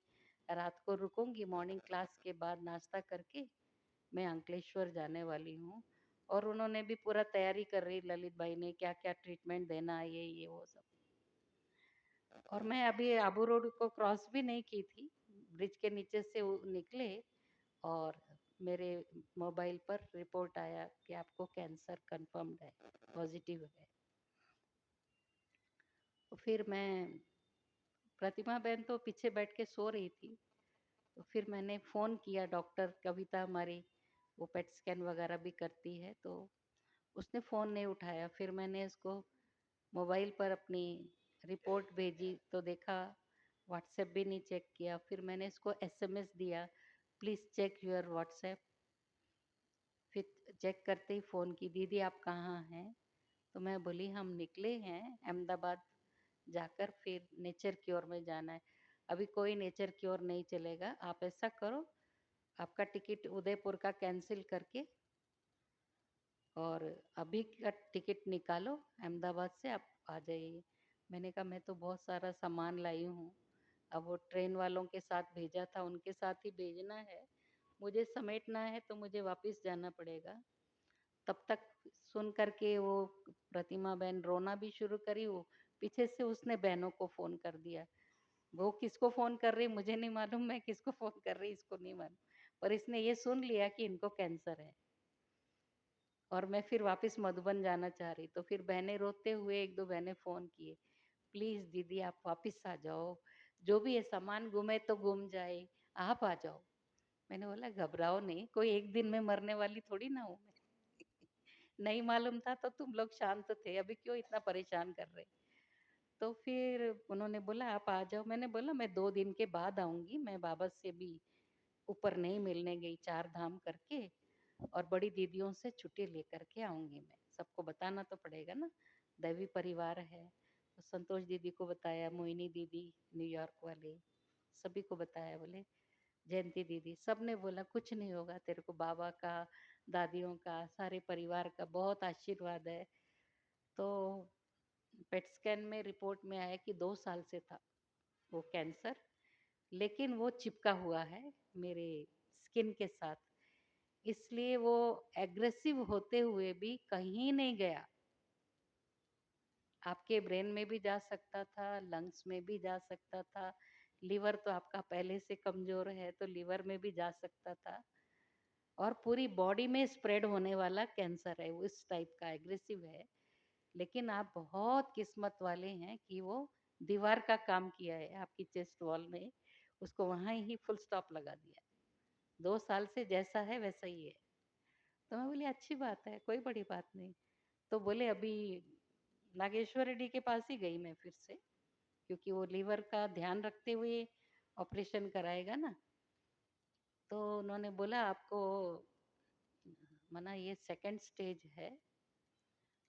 रात को रुकूंगी, मॉर्निंग क्लास के बाद नाश्ता करके मैं अंकलेश्वर जाने वाली हूँ। और उन्होंने भी पूरा तैयारी कर रही ललित भाई ने, क्या क्या ट्रीटमेंट देना है, ये वो सब। और मैं अभी आबू रोड को क्रॉस भी नहीं की थी, ब्रिज के नीचे से निकले और मेरे मोबाइल पर रिपोर्ट आया कि आपको कैंसर कंफर्म्ड है, पॉजिटिव है। तो फिर मैं, प्रतिमा बहन तो पीछे बैठ के सो रही थी, तो फिर मैंने फ़ोन किया, डॉक्टर कविता हमारी वो पेट स्कैन वगैरह भी करती है, तो उसने फ़ोन नहीं उठाया। फिर मैंने उसको मोबाइल पर अपनी रिपोर्ट भेजी तो देखा, व्हाट्सएप भी नहीं चेक किया। फिर मैंने इसको एसएमएस दिया, प्लीज़ चेक योर व्हाट्सएप। फिर चेक करते ही फ़ोन की, दीदी आप कहाँ हैं? तो मैं बोली हम निकले हैं अहमदाबाद जाकर, फिर नेचर क्योर में जाना है। अभी कोई नेचर क्योर नहीं चलेगा, आप ऐसा करो, आपका टिकट उदयपुर का कैंसिल करके और अभी का टिकट निकालो, अहमदाबाद से आप आ जाइए। मैंने कहा मैं तो बहुत सारा सामान लाई हूँ, अब वो ट्रेन वालों के साथ भेजा था, उनके साथ ही भेजना है, मुझे समेटना है तो मुझे वापस जाना पड़ेगा। तब तक सुन कर के वो प्रतिमा बहन रोना भी शुरू करी, वो पीछे से उसने बहनों को फ़ोन कर दिया। वो किसको फ़ोन कर रही मुझे नहीं मालूम, मैं किसको फ़ोन कर रही इसको नहीं मालूम। पर इसने ये सुन लिया कि इनको कैंसर है। और मैं फिर वापस मधुबन जाना चाह रही, तो फिर बहनें रोते हुए 1-2 बहनें फ़ोन किए, प्लीज़ दीदी आप वापस आ जाओ, जो भी है सामान गुम है तो गुम जाए, आप आ जाओ। मैंने बोला घबराओ नहीं, कोई एक दिन में मरने वाली थोड़ी ना हूँ मैं। नहीं मालूम था तो तुम लोग शांत थे, अभी क्यों इतना परेशान कर रहे? तो फिर उन्होंने बोला आप आ जाओ। मैंने बोला मैं 2 दिन के बाद आऊँगी, मैं बाबा से भी ऊपर नहीं मिलने गई, 4 धाम करके और बड़ी दीदियों से छुट्टी लेकर के आऊँगी मैं। सबको बताना तो पड़ेगा ना, दैवी परिवार है। तो संतोष दीदी को बताया, मोहिनी दीदी न्यूयॉर्क वाले, सभी को बताया। बोले जयंती दीदी, सबने बोला कुछ नहीं होगा तेरे को, बाबा का, दादियों का, सारे परिवार का बहुत आशीर्वाद है। तो पेट स्कैन में रिपोर्ट में आया कि 2 साल से था वो कैंसर, लेकिन वो चिपका हुआ है मेरे स्किन के साथ, इसलिए वो एग्रेसिव होते हुए भी कहीं नहीं गया। आपके ब्रेन में भी जा सकता था, लंग्स में भी जा सकता था, लिवर तो आपका पहले से कमज़ोर है, तो लिवर में भी जा सकता था और पूरी बॉडी में स्प्रेड होने वाला कैंसर है, वो इस टाइप का एग्रेसिव है। लेकिन आप बहुत किस्मत वाले हैं कि वो दीवार का काम किया है आपकी चेस्ट वॉल में, उसको वहाँ ही फुल स्टॉप लगा दिया। 2 साल से जैसा है वैसा ही है। तो मैं बोली अच्छी बात है, कोई बड़ी बात नहीं। तो बोले अभी नागेश्वर रेड्डी के पास ही गई मैं फिर से, क्योंकि वो लीवर का ध्यान रखते हुए ऑपरेशन कराएगा ना। तो उन्होंने बोला आपको मना ये सेकंड स्टेज है,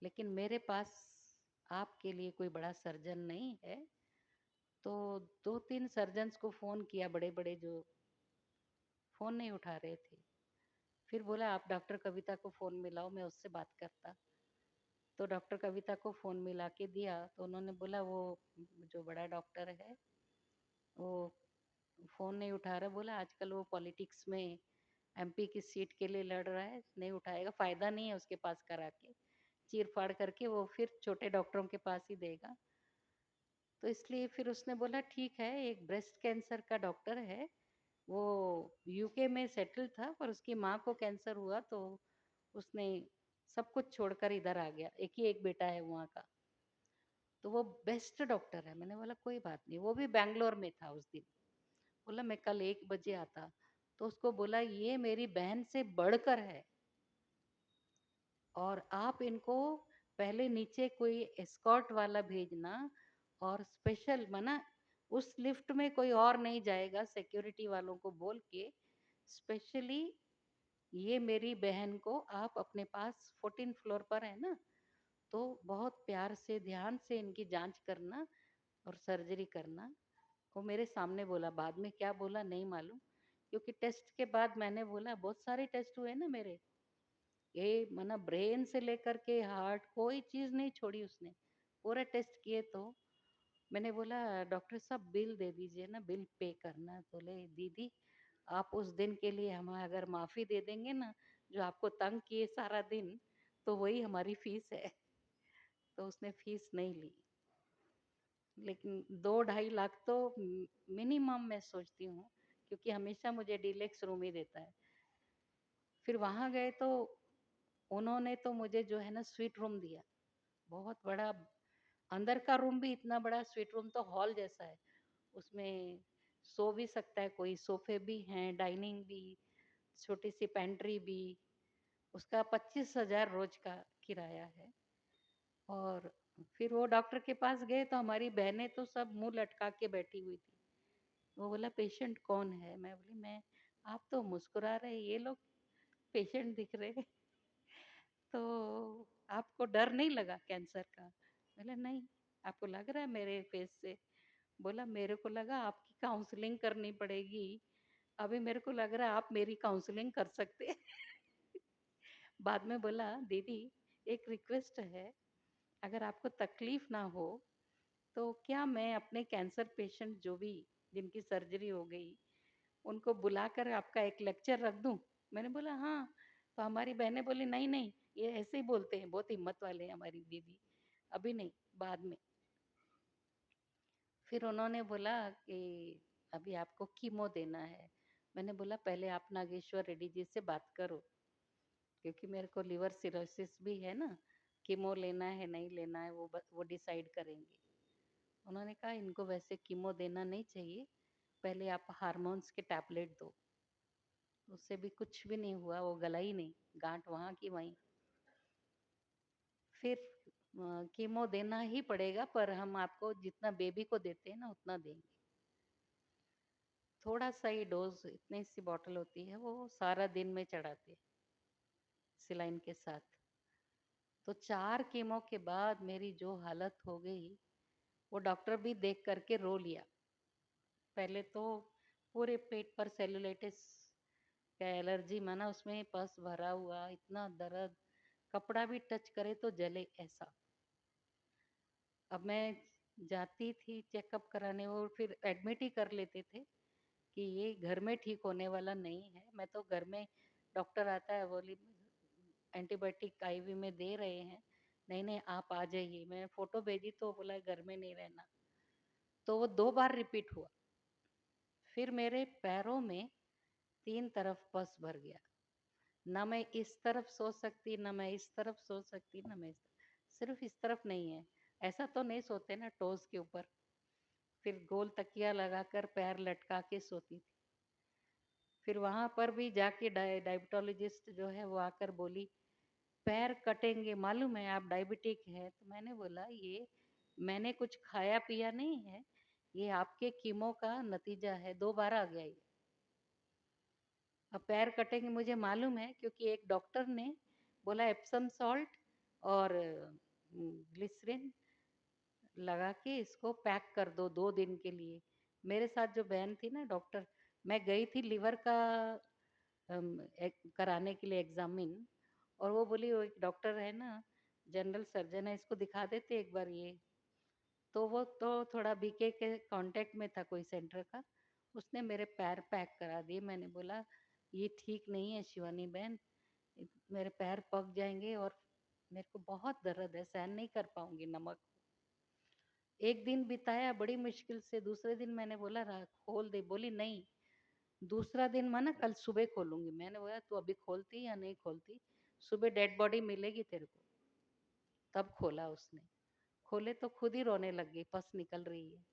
लेकिन मेरे पास आपके लिए कोई बड़ा सर्जन नहीं है। तो 2-3 सर्जन्स को फोन किया, बड़े बड़े, जो फोन नहीं उठा रहे थे। फिर बोला आप डॉक्टर कविता को फोन मिलाओ, मैं उससे बात करता। तो डॉक्टर कविता को फोन मिला के दिया, तो उन्होंने बोला वो जो बड़ा डॉक्टर है वो फोन नहीं उठा रहा। बोला आजकल वो पॉलिटिक्स में एमपी की सीट के लिए लड़ रहा है, नहीं उठाएगा, फायदा नहीं है उसके पास करा के, चीर फाड़ करके वो फिर छोटे डॉक्टरों के पास ही देगा। तो इसलिए फिर उसने बोला ठीक है, एक ब्रेस्ट कैंसर का डॉक्टर है, वो यूके में सेटल था, पर उसकी माँ को कैंसर हुआ तो उसने सब कुछ छोड़कर इधर आ गया, एक ही एक बेटा है वहाँ का। तो वो बेस्ट डॉक्टर है। मैंने बोला कोई बात नहीं, वो भी बैंगलोर में था उस दिन। बोला मैं कल 1 बजे आता। तो उसको बोला ये मेरी बहन से बढ़कर है, और आप इनको पहले नीचे कोई एस्कॉर्ट वाला भेजना, और स्पेशल मना उस लिफ्ट में कोई और नहीं जाएगा, सिक्योरिटी वालों को बोल के स्पेशली ये मेरी बहन को आप अपने पास 14 फ्लोर पर है ना, तो बहुत प्यार से ध्यान से इनकी जांच करना और सर्जरी करना। वो मेरे सामने बोला, बाद में क्या बोला नहीं मालूम, क्योंकि टेस्ट के बाद मैंने बोला बहुत सारे टेस्ट हुए ना मेरे, ये मना ब्रेन से लेकर के हार्ट कोई चीज नहीं छोड़ी उसने, पूरा टेस्ट किए। तो मैंने बोला डॉक्टर साहब बिल दे दीजिए ना, बिल पे करना। बोले दीदी आप उस दिन के लिए हमें अगर माफी दे देंगे ना, जो आपको तंग किए सारा दिन, तो वही हमारी फीस है। तो उसने फीस नहीं ली, लेकिन 2-2.5 लाख तो मिनिमम मैं सोचती हूँ, क्योंकि हमेशा मुझे डीलक्स रूम ही देता है। फिर वहां गए तो उन्होंने तो मुझे जो है ना स्वीट रूम दिया, बहुत बड़ा, अंदर का रूम भी इतना बड़ा, स्वीट रूम तो हॉल जैसा है, उसमें सो भी सकता है कोई, सोफे भी हैं, डाइनिंग भी, छोटी सी पेंट्री भी। उसका 25,000 रोज का किराया है। और फिर वो डॉक्टर के पास गए तो हमारी बहनें तो सब मुंह लटका के बैठी हुई थी। वो बोला पेशेंट कौन है? मैं बोली मैं। आप तो मुस्कुरा रहे, ये लोग पेशेंट दिख रहे। तो आपको डर नहीं लगा कैंसर का? बोला नहीं। आपको लग रहा है मेरे फेस से? बोला मेरे को लगा आपकी काउंसलिंग करनी पड़ेगी, अभी मेरे को लग रहा है आप मेरी काउंसलिंग कर सकते। बाद में बोला दीदी एक रिक्वेस्ट है, अगर आपको तकलीफ ना हो तो क्या मैं अपने कैंसर पेशेंट जो भी जिनकी सर्जरी हो गई उनको बुलाकर आपका एक लेक्चर रख दूं? मैंने बोला हाँ। तो हमारी बहनें बोली नहीं नहीं, ये ऐसे ही बोलते हैं, बहुत हिम्मत वाले हैं हमारी दीदी, अभी नहीं, बाद में। फिर उन्होंने बोला कि अभी आपको कीमो देना है। मैंने बोला पहले आप नागेश्वर रेड्डी जी से बात करो, क्योंकि मेरे को लिवर सिरोसिस भी है ना, कीमो लेना है नहीं लेना है वो डिसाइड करेंगे। उन्होंने कहा इनको वैसे कीमो देना नहीं चाहिए, पहले आप हार्मोन्स के टैबलेट दो। उससे भी कुछ भी नहीं हुआ, वो गला ही नहीं, गांठ वहाँ की वहीं। फिर कीमो देना ही पड़ेगा, पर हम आपको जितना बेबी को देते हैं ना उतना देंगे। थोड़ा सा ही डोज, इतनी सी बॉटल होती है, वो सारा दिन में चढ़ाते हैं सिलाइन के साथ। तो 4 कीमो के बाद मेरी जो हालत हो गई, वो डॉक्टर भी देख करके रो लिया। पहले तो पूरे पेट पर सेलुलाइटिस का एलर्जी, माना उसमें पस भरा हुआ, इतना दर्द, कपड़ा भी टच करे तो जले ऐसा। अब मैं जाती थी चेकअप कराने, और फिर एडमिट ही कर लेते थे कि ये घर में ठीक होने वाला नहीं है। मैं तो घर में, डॉक्टर आता है बोली एंटीबायोटिक आईवी में दे रहे हैं, नहीं नहीं आप आ जाइए। मैं फोटो भेजी तो बोला घर में नहीं रहना। तो वो 2 बार रिपीट हुआ। फिर मेरे पैरों में 3 तरफ पस भर गया, ना मैं इस तरफ सो सकती, ना मैं इस तरफ सो सकती, ना मैं सिर्फ इस तरफ नहीं है, ऐसा तो नहीं सोते ना टोस के ऊपर, फिर गोल तकिया लगाकर पैर लटका के सोती थी। फिर वहां पर भी जाके डायबिटोलॉजिस्ट जो है वो आकर बोली पैर कटेंगे, मालूम है आप डायबिटिक है? तो मैंने बोला ये मैंने कुछ खाया पिया नहीं है, ये आपके कीमो का नतीजा है, 2 बार आ गया ये। अब पैर कटेंगे मुझे मालूम है क्योंकि एक डॉक्टर ने बोला एप्सम सॉल्ट और ग्लिसरीन लगा के इसको पैक कर दो 2 दिन के लिए। मेरे साथ जो बहन थी ना डॉक्टर, मैं गई थी लिवर का कराने के लिए एग्जामिन, और वो बोली वो एक डॉक्टर है ना, जनरल सर्जन है, इसको दिखा देते एक बार ये। तो वो तो थोड़ा बीके के कांटेक्ट में था कोई सेंटर का, उसने मेरे पैर पैक करा दिए। मैंने बोला ये ठीक नहीं है शिवानी बहन, मेरे पैर पक जाएंगे और मेरे को बहुत दर्द है, सहन नहीं कर पाऊंगी नमक। एक दिन बिताया बड़ी मुश्किल से, दूसरे दिन मैंने बोला खोल दे, बोली नहीं। दूसरा दिन माना कल सुबह खोलूंगी। मैंने बोला तू अभी खोलती या नहीं खोलती, सुबह डेड बॉडी मिलेगी तेरे को। तब खोला उसने, खोले तो खुद ही रोने लग गई, पस निकल रही है।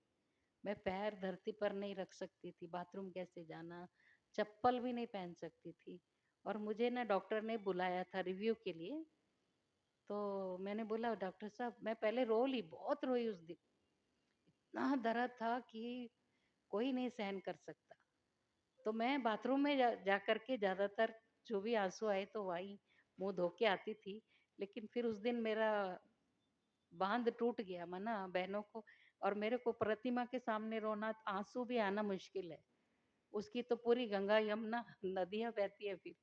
मैं पैर धरती पर नहीं रख सकती थी, बाथरूम कैसे जाना, चप्पल भी नहीं पहन सकती थी। और मुझे ना डॉक्टर ने बुलाया था रिव्यू के लिए। तो मैंने बोला डॉक्टर साहब, मैं पहले रो ली, बहुत रोई उस दिन, इतना दर्द था कि कोई नहीं सहन कर सकता। तो मैं बाथरूम में जा करके ज्यादातर जो भी आंसू आए तो वही मुंह धो के आती थी। लेकिन फिर उस दिन मेरा बांध टूट गया मना बहनों को, और मेरे को प्रतिमा के सामने रोना, आंसू भी आना मुश्किल है। उसकी तो पूरी गंगा यमुना नदियां बहती है फिर।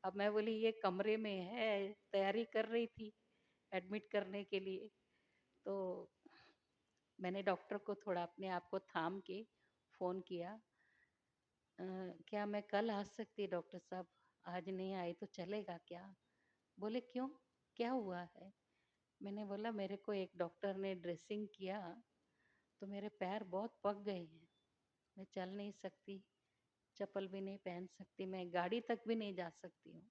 अब मैं बोली ये कमरे में है, तैयारी कर रही थी एडमिट करने के लिए। तो मैंने डॉक्टर को थोड़ा अपने आप को थाम के फोन किया, क्या मैं कल आ सकती डॉक्टर साहब? आज नहीं आई तो चलेगा क्या? बोले क्यों, क्या हुआ है? मैंने बोला मेरे को एक डॉक्टर ने ड्रेसिंग किया तो मेरे पैर बहुत पक गए हैं, मैं चल नहीं सकती, चप्पल भी नहीं पहन सकती, मैं गाड़ी तक भी नहीं जा सकती हूँ।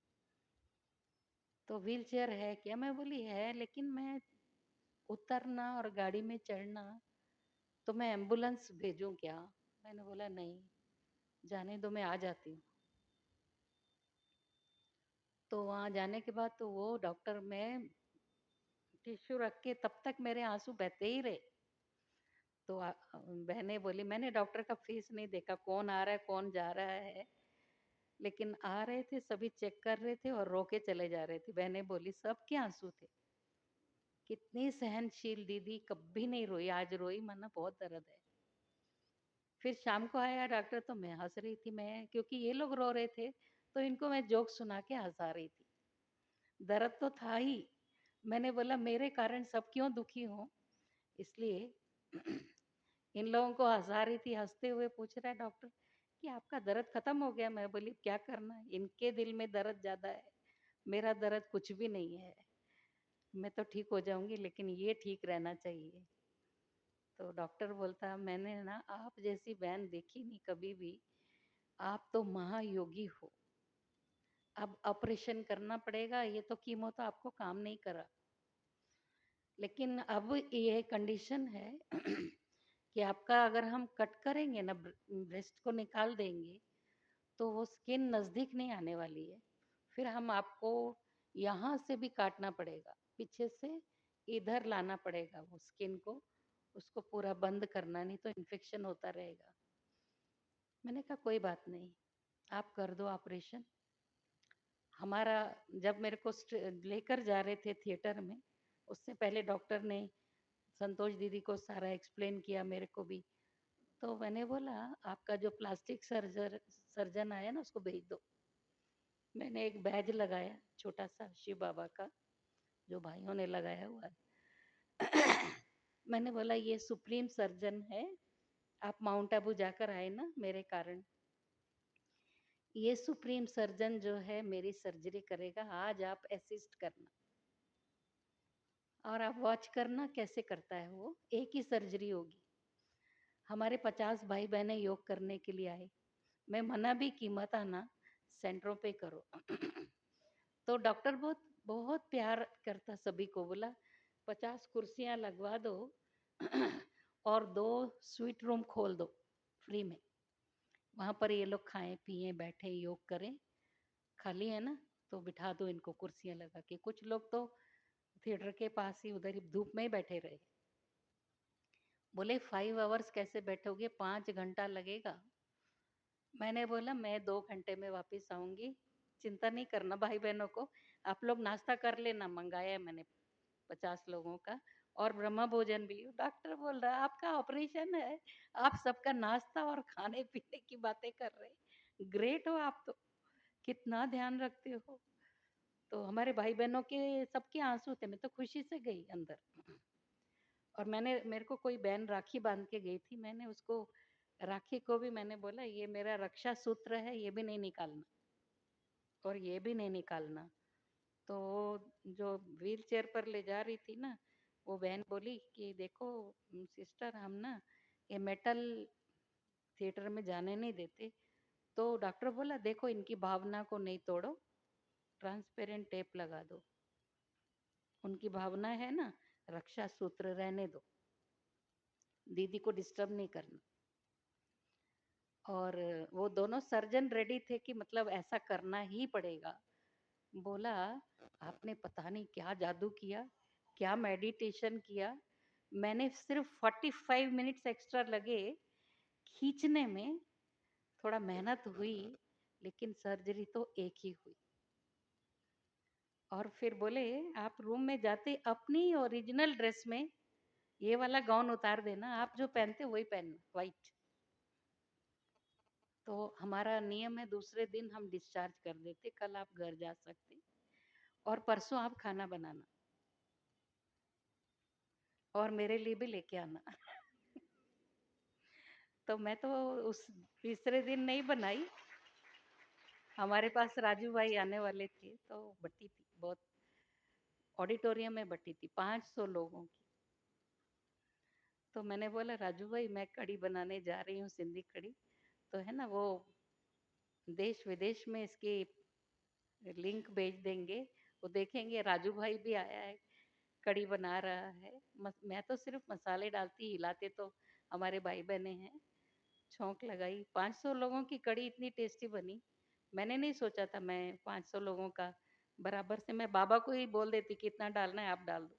तो व्हील चेयर है क्या? मैं बोली है, लेकिन मैं उतरना और गाड़ी में चढ़ना, तो मैं एम्बुलेंस भेजूं क्या? मैंने बोला नहीं, जाने दो, मैं आ जाती हूँ। तो वहाँ जाने के बाद तो वो डॉक्टर में टिश्यू रख के तब तक मेरे आंसू बहते ही रहे। तो बहने बोली मैंने डॉक्टर का फेस नहीं देखा, कौन आ रहा है कौन जा रहा है, लेकिन आ रहे थे सभी, चेक कर रहे थे और रो के चले जा रहे थे। बहने बोली सबके आंसू थे। कितनी सहनशील दीदी, कभी नहीं रोई, आज रोई, मना बहुत दर्द है। फिर शाम को आया डॉक्टर तो मैं हंस रही थी, मैं क्योंकि ये लोग रो रहे थे तो इनको मैं जोक सुना के हंसा रही थी। दर्द तो था ही। मैंने बोला मेरे कारण सब क्यों दुखी हो, इसलिए इन लोगों को हंसा रही थी। हंसते हुए पूछ रहा है डॉक्टर कि आपका दर्द खत्म हो गया? मैं बोली क्या करना, इनके दिल में दर्द ज्यादा है, मेरा दर्द कुछ भी नहीं है, मैं तो ठीक हो जाऊंगी लेकिन ये ठीक रहना चाहिए। तो डॉक्टर बोलता मैंने ना आप जैसी बहन देखी नहीं कभी भी, आप तो महायोगी हो। अब ऑपरेशन करना पड़ेगा, ये तो कीमो तो आपको काम नहीं करा, लेकिन अब ये कंडीशन है कि आपका अगर हम कट करेंगे ना, ब्रेस्ट को निकाल देंगे, तो वो स्किन नज़दीक नहीं आने वाली है। फिर हम आपको यहाँ से भी काटना पड़ेगा, पीछे से इधर लाना पड़ेगा वो स्किन को, उसको पूरा बंद करना, नहीं तो इन्फेक्शन होता रहेगा। मैंने कहा कोई बात नहीं, आप कर दो ऑपरेशन। हमारा जब मेरे को लेकर जा रहे थे थिएटर में, उससे पहले डॉक्टर ने संतोष दीदी को सारा एक्सप्लेन किया, मेरे को भी। तो मैंने बोला आपका जो प्लास्टिक सर्जन आया ना उसको भेज दो। मैंने एक बैज लगाया छोटा सा शिव बाबा का, जो भाइयों ने लगाया हुआ है। मैंने बोला ये सुप्रीम सर्जन है, आप माउंट आबू जाकर आए ना मेरे कारण, ये सुप्रीम सर्जन जो है मेरी सर्जरी करेगा, आज आप असिस्ट करना और आप वॉच करना कैसे करता है वो, एक ही सर्जरी होगी। हमारे 50 भाई बहनें योग करने के लिए आए, मैं मना भी की मत आना, सेंटरों पे करो। तो डॉक्टर बहुत बहुत प्यार करता सभी को, बोला 50 कुर्सियां लगवा दो और 2 स्वीट रूम खोल दो फ्री में। वहाँ पर ये लोग खाएँ, पिएँ, बैठें, योग करें। खाली है ना, तो बिठा दो इनको कुर्सियाँ लगा के। कुछ लोग तो थिएटर के पास ही उधर ही धूप में ही बैठे रहे। बोले 5 आवर्स कैसे बैठोगे? 5 घंटा लगेगा। मैंने बोला मैं 2 घंटे में वापस आऊँगी, चिंता नहीं करना भाई-बहनों को। आप लोग नाश्ता कर लेना, मँगाया है मैंने 50 लोगों का और ब्रह्म भोजन भी। डॉक्टर बोल रहा है आपका ऑपरेशन है, आप सबका नाश्ता और खाने-पीने की बातें कर रहे हैं। ग्रेट हो आप तो, कितना ध्यान रखते हो। तो हमारे भाई-बहनों के सबके आँसू थे, मैं तो खुशी से गई अंदर। और मेरे को कोई बहन राखी बांध के गई थी, मैंने उसको राखी को भी मैंने बोला ये मेरा रक्षा सूत्र है, ये भी नहीं निकालना और ये भी नहीं निकालना। तो जो व्हील चेयर पर ले जा रही थी ना, वो बहन बोली कि देखो सिस्टर, हम ना ये मेटल थिएटर में जाने नहीं देते। तो डॉक्टर बोला देखो इनकी भावना को नहीं तोड़ो, ट्रांसपेरेंट टेप लगा दो। उनकी भावना है ना, रक्षा सूत्र रहने दो, दीदी को डिस्टर्ब नहीं करना। और वो दोनों सर्जन रेडी थे कि मतलब ऐसा करना ही पड़ेगा। बोला आपने पता नहीं क्या जादू किया, क्या मेडिटेशन किया। मैंने सिर्फ 45 मिनट्स एक्स्ट्रा लगे खींचने में, थोड़ा मेहनत हुई, लेकिन सर्जरी तो एक ही हुई। और फिर बोले आप रूम में जाते अपनी ओरिजिनल ड्रेस में ये वाला गाउन उतार देना, आप जो पहनते वही पहनना, वाइट। तो हमारा नियम है दूसरे दिन हम डिस्चार्ज कर देते, कल आप घर जा सकते और परसों आप खाना बनाना और मेरे लिए भी लेके आना। तो मैं तो उस तीसरे दिन नहीं बनाई, हमारे पास राजू भाई आने वाले थे तो बटी थी बहुत, ऑडिटोरियम में बटी थी 500 लोगों की। तो मैंने बोला राजू भाई मैं कढ़ी बनाने जा रही हूँ, सिंधी कढ़ी। तो है ना वो देश विदेश में इसकी लिंक भेज देंगे, वो देखेंगे राजू भाई भी आया है, कढ़ी बना रहा है। मैं तो सिर्फ मसाले डालती, हिलाते तो हमारे भाई बहने हैं। छौंक लगाई, 500 लोगों की कढ़ी इतनी टेस्टी बनी। मैंने नहीं सोचा था मैं 500 लोगों का बराबर से, मैं बाबा को ही बोल देती कितना डालना है आप डाल दो।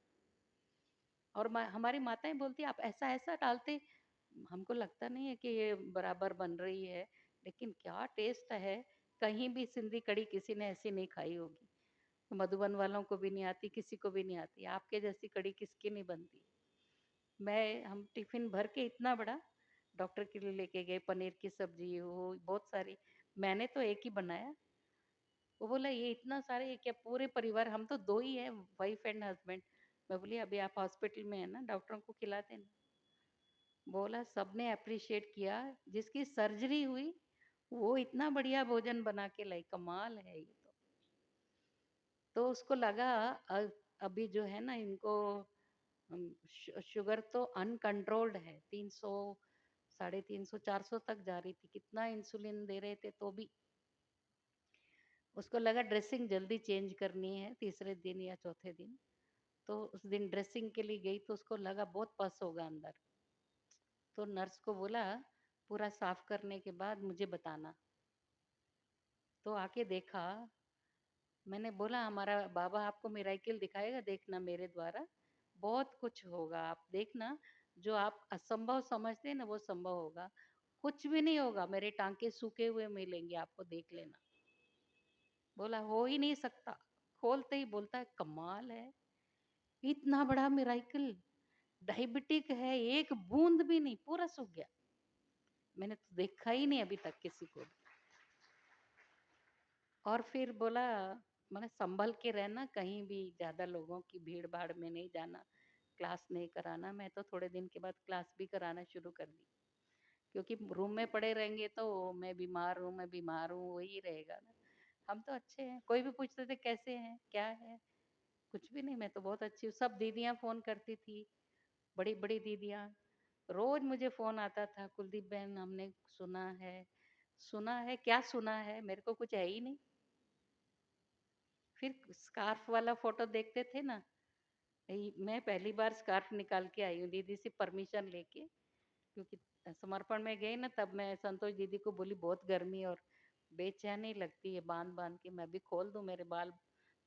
और हमारी माताएं बोलती आप ऐसा ऐसा डालते, हमको लगता नहीं है कि ये बराबर बन रही है, लेकिन क्या टेस्ट है। कहीं भी सिंधी कढ़ी किसी ने ऐसी नहीं खाई होगी, मधुबन वालों को भी नहीं आती, किसी को भी नहीं आती, आपके जैसी कढ़ी किसकी नहीं बनती। हम टिफिन भर के इतना बड़ा डॉक्टर के लिए लेके गए, पनीर की सब्जी वो बहुत सारी, मैंने तो एक ही बनाया। वो बोला ये इतना सारे, ये क्या पूरे परिवार, हम तो दो ही है, वाइफ एंड हस्बैंड। मैं बोली अभी आप हॉस्पिटल में है ना, डॉक्टरों को खिला देना। बोला सबने अप्रिशिएट किया, जिसकी सर्जरी हुई वो इतना बढ़िया भोजन बना के लाई, कमाल है ये तो उसको लगा अभी जो है ना इनको शुगर तो अनकंट्रोल्ड है, 300 350 400 तक जा रही थी, कितना इंसुलिन दे रहे थे तो भी। उसको लगा ड्रेसिंग जल्दी चेंज करनी है तीसरे दिन या चौथे दिन। तो उस दिन ड्रेसिंग के लिए गई तो उसको लगा बहुत पस होगा अंदर। तो नर्स को बोला पूरा साफ करने के बाद मुझे बताना। तो आके देखा, मैंने बोला हमारा बाबा आपको मिराइकिल दिखाएगा, देखना मेरे द्वारा बहुत कुछ होगा, आप देखना। जो आप असंभव समझते हैं ना वो संभव होगा। कुछ भी नहीं होगा, मेरे टांके सूखे हुए मिलेंगे आपको, देख लेना। बोला हो ही नहीं सकता। खोलते ही बोलता है कमाल है, इतना बड़ा मिराइकल, डायबिटिक है, एक बूंद भी नहीं, पूरा सूख गया। मैंने तो देखा ही नहीं अभी तक किसी को। और फिर बोला मैंने संभल के रहना, कहीं भी ज्यादा लोगों की भीड़ भाड़ में नहीं जाना, क्लास नहीं कराना। मैं तो थोड़े दिन के बाद क्लास भी कराना शुरू कर दी, क्योंकि रूम में पड़े रहेंगे तो मैं बीमार हूँ, मैं बीमार हूँ वही रहेगा ना। हम तो अच्छे हैं, कोई भी पूछते थे कैसे हैं क्या है, कुछ भी नहीं, मैं तो बहुत अच्छी हूँ। सब दीदियाँ फोन करती थी, बड़ी बड़ी दीदियाँ, रोज मुझे फोन आता था, कुलदीप बहन हमने सुना है। सुना है क्या, सुना है, मेरे को कुछ है ही नहीं। फिर स्कार्फ वाला फोटो देखते थे ना, मैं पहली बार स्कार्फ निकाल के आई हूँ दीदी से परमिशन लेके, क्योंकि समर्पण में गई ना, तब मैं संतोष दीदी को बोली बहुत गर्मी और बेचैनी लगती है बांध बांध के, मैं भी खोल दूं, मेरे बाल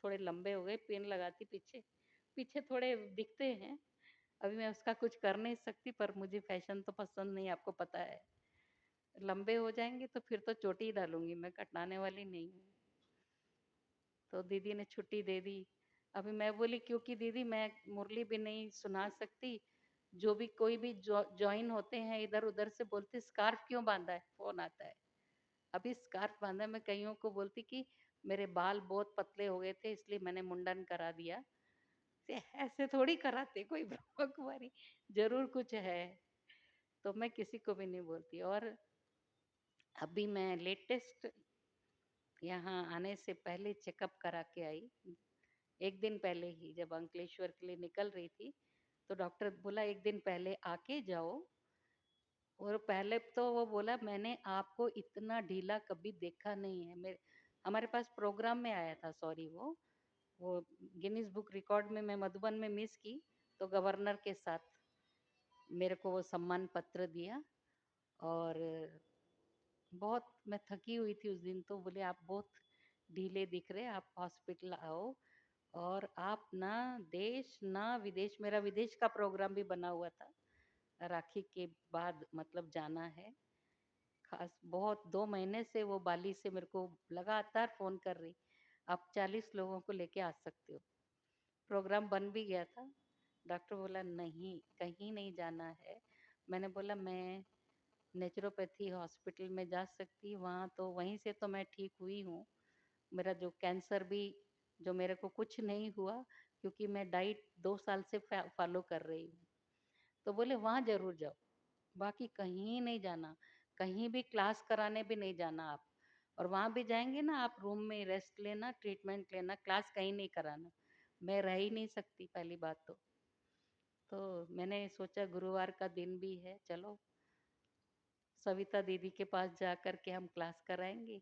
थोड़े लंबे हो गए, पिन लगाती पीछे, पीछे थोड़े दिखते हैं। अभी मैं उसका कुछ कर नहीं सकती, पर मुझे फैशन तो पसंद नहीं, आपको पता है। लंबे हो जाएंगे तो फिर तो चोटी ही डालूंगी, मैं कटवाने वाली नहीं हूँ। तो दीदी ने छुट्टी दे दी। अभी मैं बोली क्योंकि दीदी मैं मुरली भी नहीं सुना सकती, जो भी कोई भी ज्वाइन होते हैं इधर उधर से बोलते स्कार्फ क्यों बांधा है, फोन आता है। अभी स्कार्फ बांधा, मैं कईयों को बोलती कि मेरे बाल बहुत पतले हो गए थे इसलिए मैंने मुंडन करा दिया। ऐसे थोड़ी कराते कोई ब्रह्मा कुमारी, जरूर कुछ है। तो मैं किसी को भी नहीं बोलती। और अभी मैं लेटेस्ट यहाँ आने से पहले चेकअप करा के आई, एक दिन पहले ही, जब अंकलेश्वर के लिए निकल रही थी तो डॉक्टर बोला एक दिन पहले आके जाओ। और पहले तो वो बोला मैंने आपको इतना ढीला कभी देखा नहीं है। मेरे हमारे पास प्रोग्राम में आया था, सॉरी, वो गिनीज बुक रिकॉर्ड में मैं मधुबन में मिस की, तो गवर्नर के साथ मेरे को वो सम्मान पत्र दिया। और बहुत मैं थकी हुई थी उस दिन, तो बोले आप बहुत ढीले दिख रहे, आप हॉस्पिटल आओ। और आप ना देश ना विदेश, मेरा विदेश का प्रोग्राम भी बना हुआ था, राखी के बाद मतलब जाना है। खास बहुत 2 महीने से वो बाली से मेरे को लगातार फोन कर रही, आप 40 लोगों को लेके आ सकते हो। प्रोग्राम बन भी गया था। डॉक्टर बोला नहीं, कहीं नहीं जाना है। मैंने बोला मैं नेचुरोपैथी हॉस्पिटल में जा सकती, वहाँ तो वहीं से तो मैं ठीक हुई हूँ। मेरा जो कैंसर भी, जो मेरे को कुछ नहीं हुआ, क्योंकि मैं डाइट 2 साल से फॉलो कर रही हूँ। तो बोले वहाँ जरूर जाओ, बाकी कहीं नहीं जाना, कहीं भी क्लास कराने भी नहीं जाना आप। और वहाँ भी जाएंगे ना आप, रूम में रेस्ट लेना, ट्रीटमेंट लेना, क्लास कहीं नहीं कराना। मैं रह ही नहीं सकती पहली बात तो मैंने सोचा गुरुवार का दिन भी है, चलो सविता दीदी के पास जा कर के हम क्लास कराएंगे,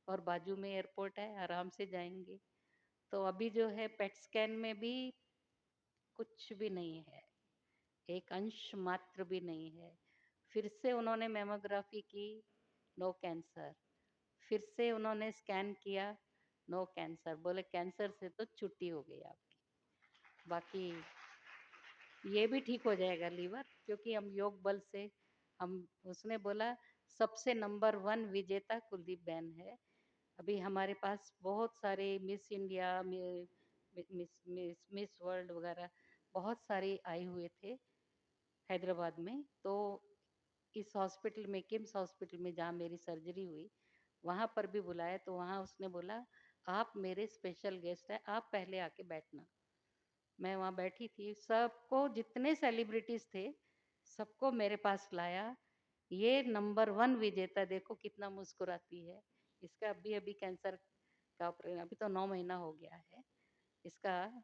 और बाजू में एयरपोर्ट है, आराम से जाएंगे। तो अभी जो है पेट स्कैन में भी कुछ भी नहीं है, एक अंश मात्र भी नहीं है। फिर से उन्होंने मेमोग्राफी की, नो कैंसर। फिर से उन्होंने स्कैन किया, नो कैंसर। बोले कैंसर से तो छुट्टी हो गई आपकी, बाकी ये भी ठीक हो जाएगा लीवर, क्योंकि हम योग बल से हम, उसने बोला सबसे नंबर 1 विजेता कुलदीप बहन है। अभी हमारे पास बहुत सारे मिस इंडिया, मिस वर्ल्ड वगैरह बहुत सारे आए हुए थे हैदराबाद में। तो इस हॉस्पिटल में, किम्स हॉस्पिटल में जहाँ मेरी सर्जरी हुई, वहाँ पर भी बुलाया। तो वहाँ उसने बोला आप मेरे स्पेशल गेस्ट हैं, आप पहले आके बैठना। मैं वहाँ बैठी थी, सबको, जितने सेलिब्रिटीज थे सबको मेरे पास लाया। ये नंबर 1 विजेता देखो कितना मुस्कुराती है, इसका अभी अभी कैंसर का ऑपरेशन, अभी तो 9 महीना हो गया है इसका।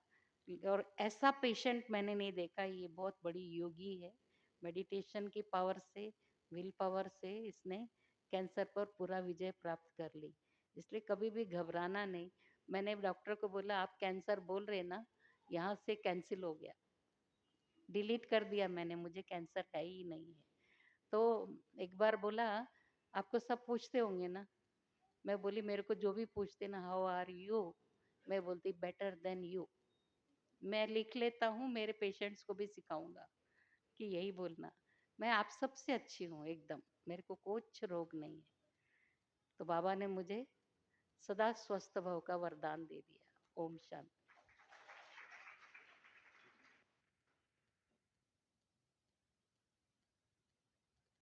और ऐसा पेशेंट मैंने नहीं देखा, ये बहुत बड़ी योगी है। मेडिटेशन की पावर से, विल पावर से इसने कैंसर पर पूरा विजय प्राप्त कर ली। इसलिए कभी भी घबराना नहीं। मैंने डॉक्टर को बोला आप कैंसर बोल रहे ना, यहाँ से कैंसिल हो गया, डिलीट कर दिया मैंने, मुझे कैंसर है ही नहीं है। तो एक बार बोला आपको सब पूछते होंगे ना, मैं बोली मेरे को जो भी पूछते ना, हाउ आर यू, मैं बोलती बेटर देन यू। मैं लिख लेता हूँ, मेरे पेशेंट्स को भी सिखाऊंगा कि यही बोलना, मैं आप सबसे अच्छी हूँ एकदम, मेरे को कुछ रोग नहीं है। तो बाबा ने मुझे सदा स्वस्थ भव का वरदान दे दिया। ओम शांति।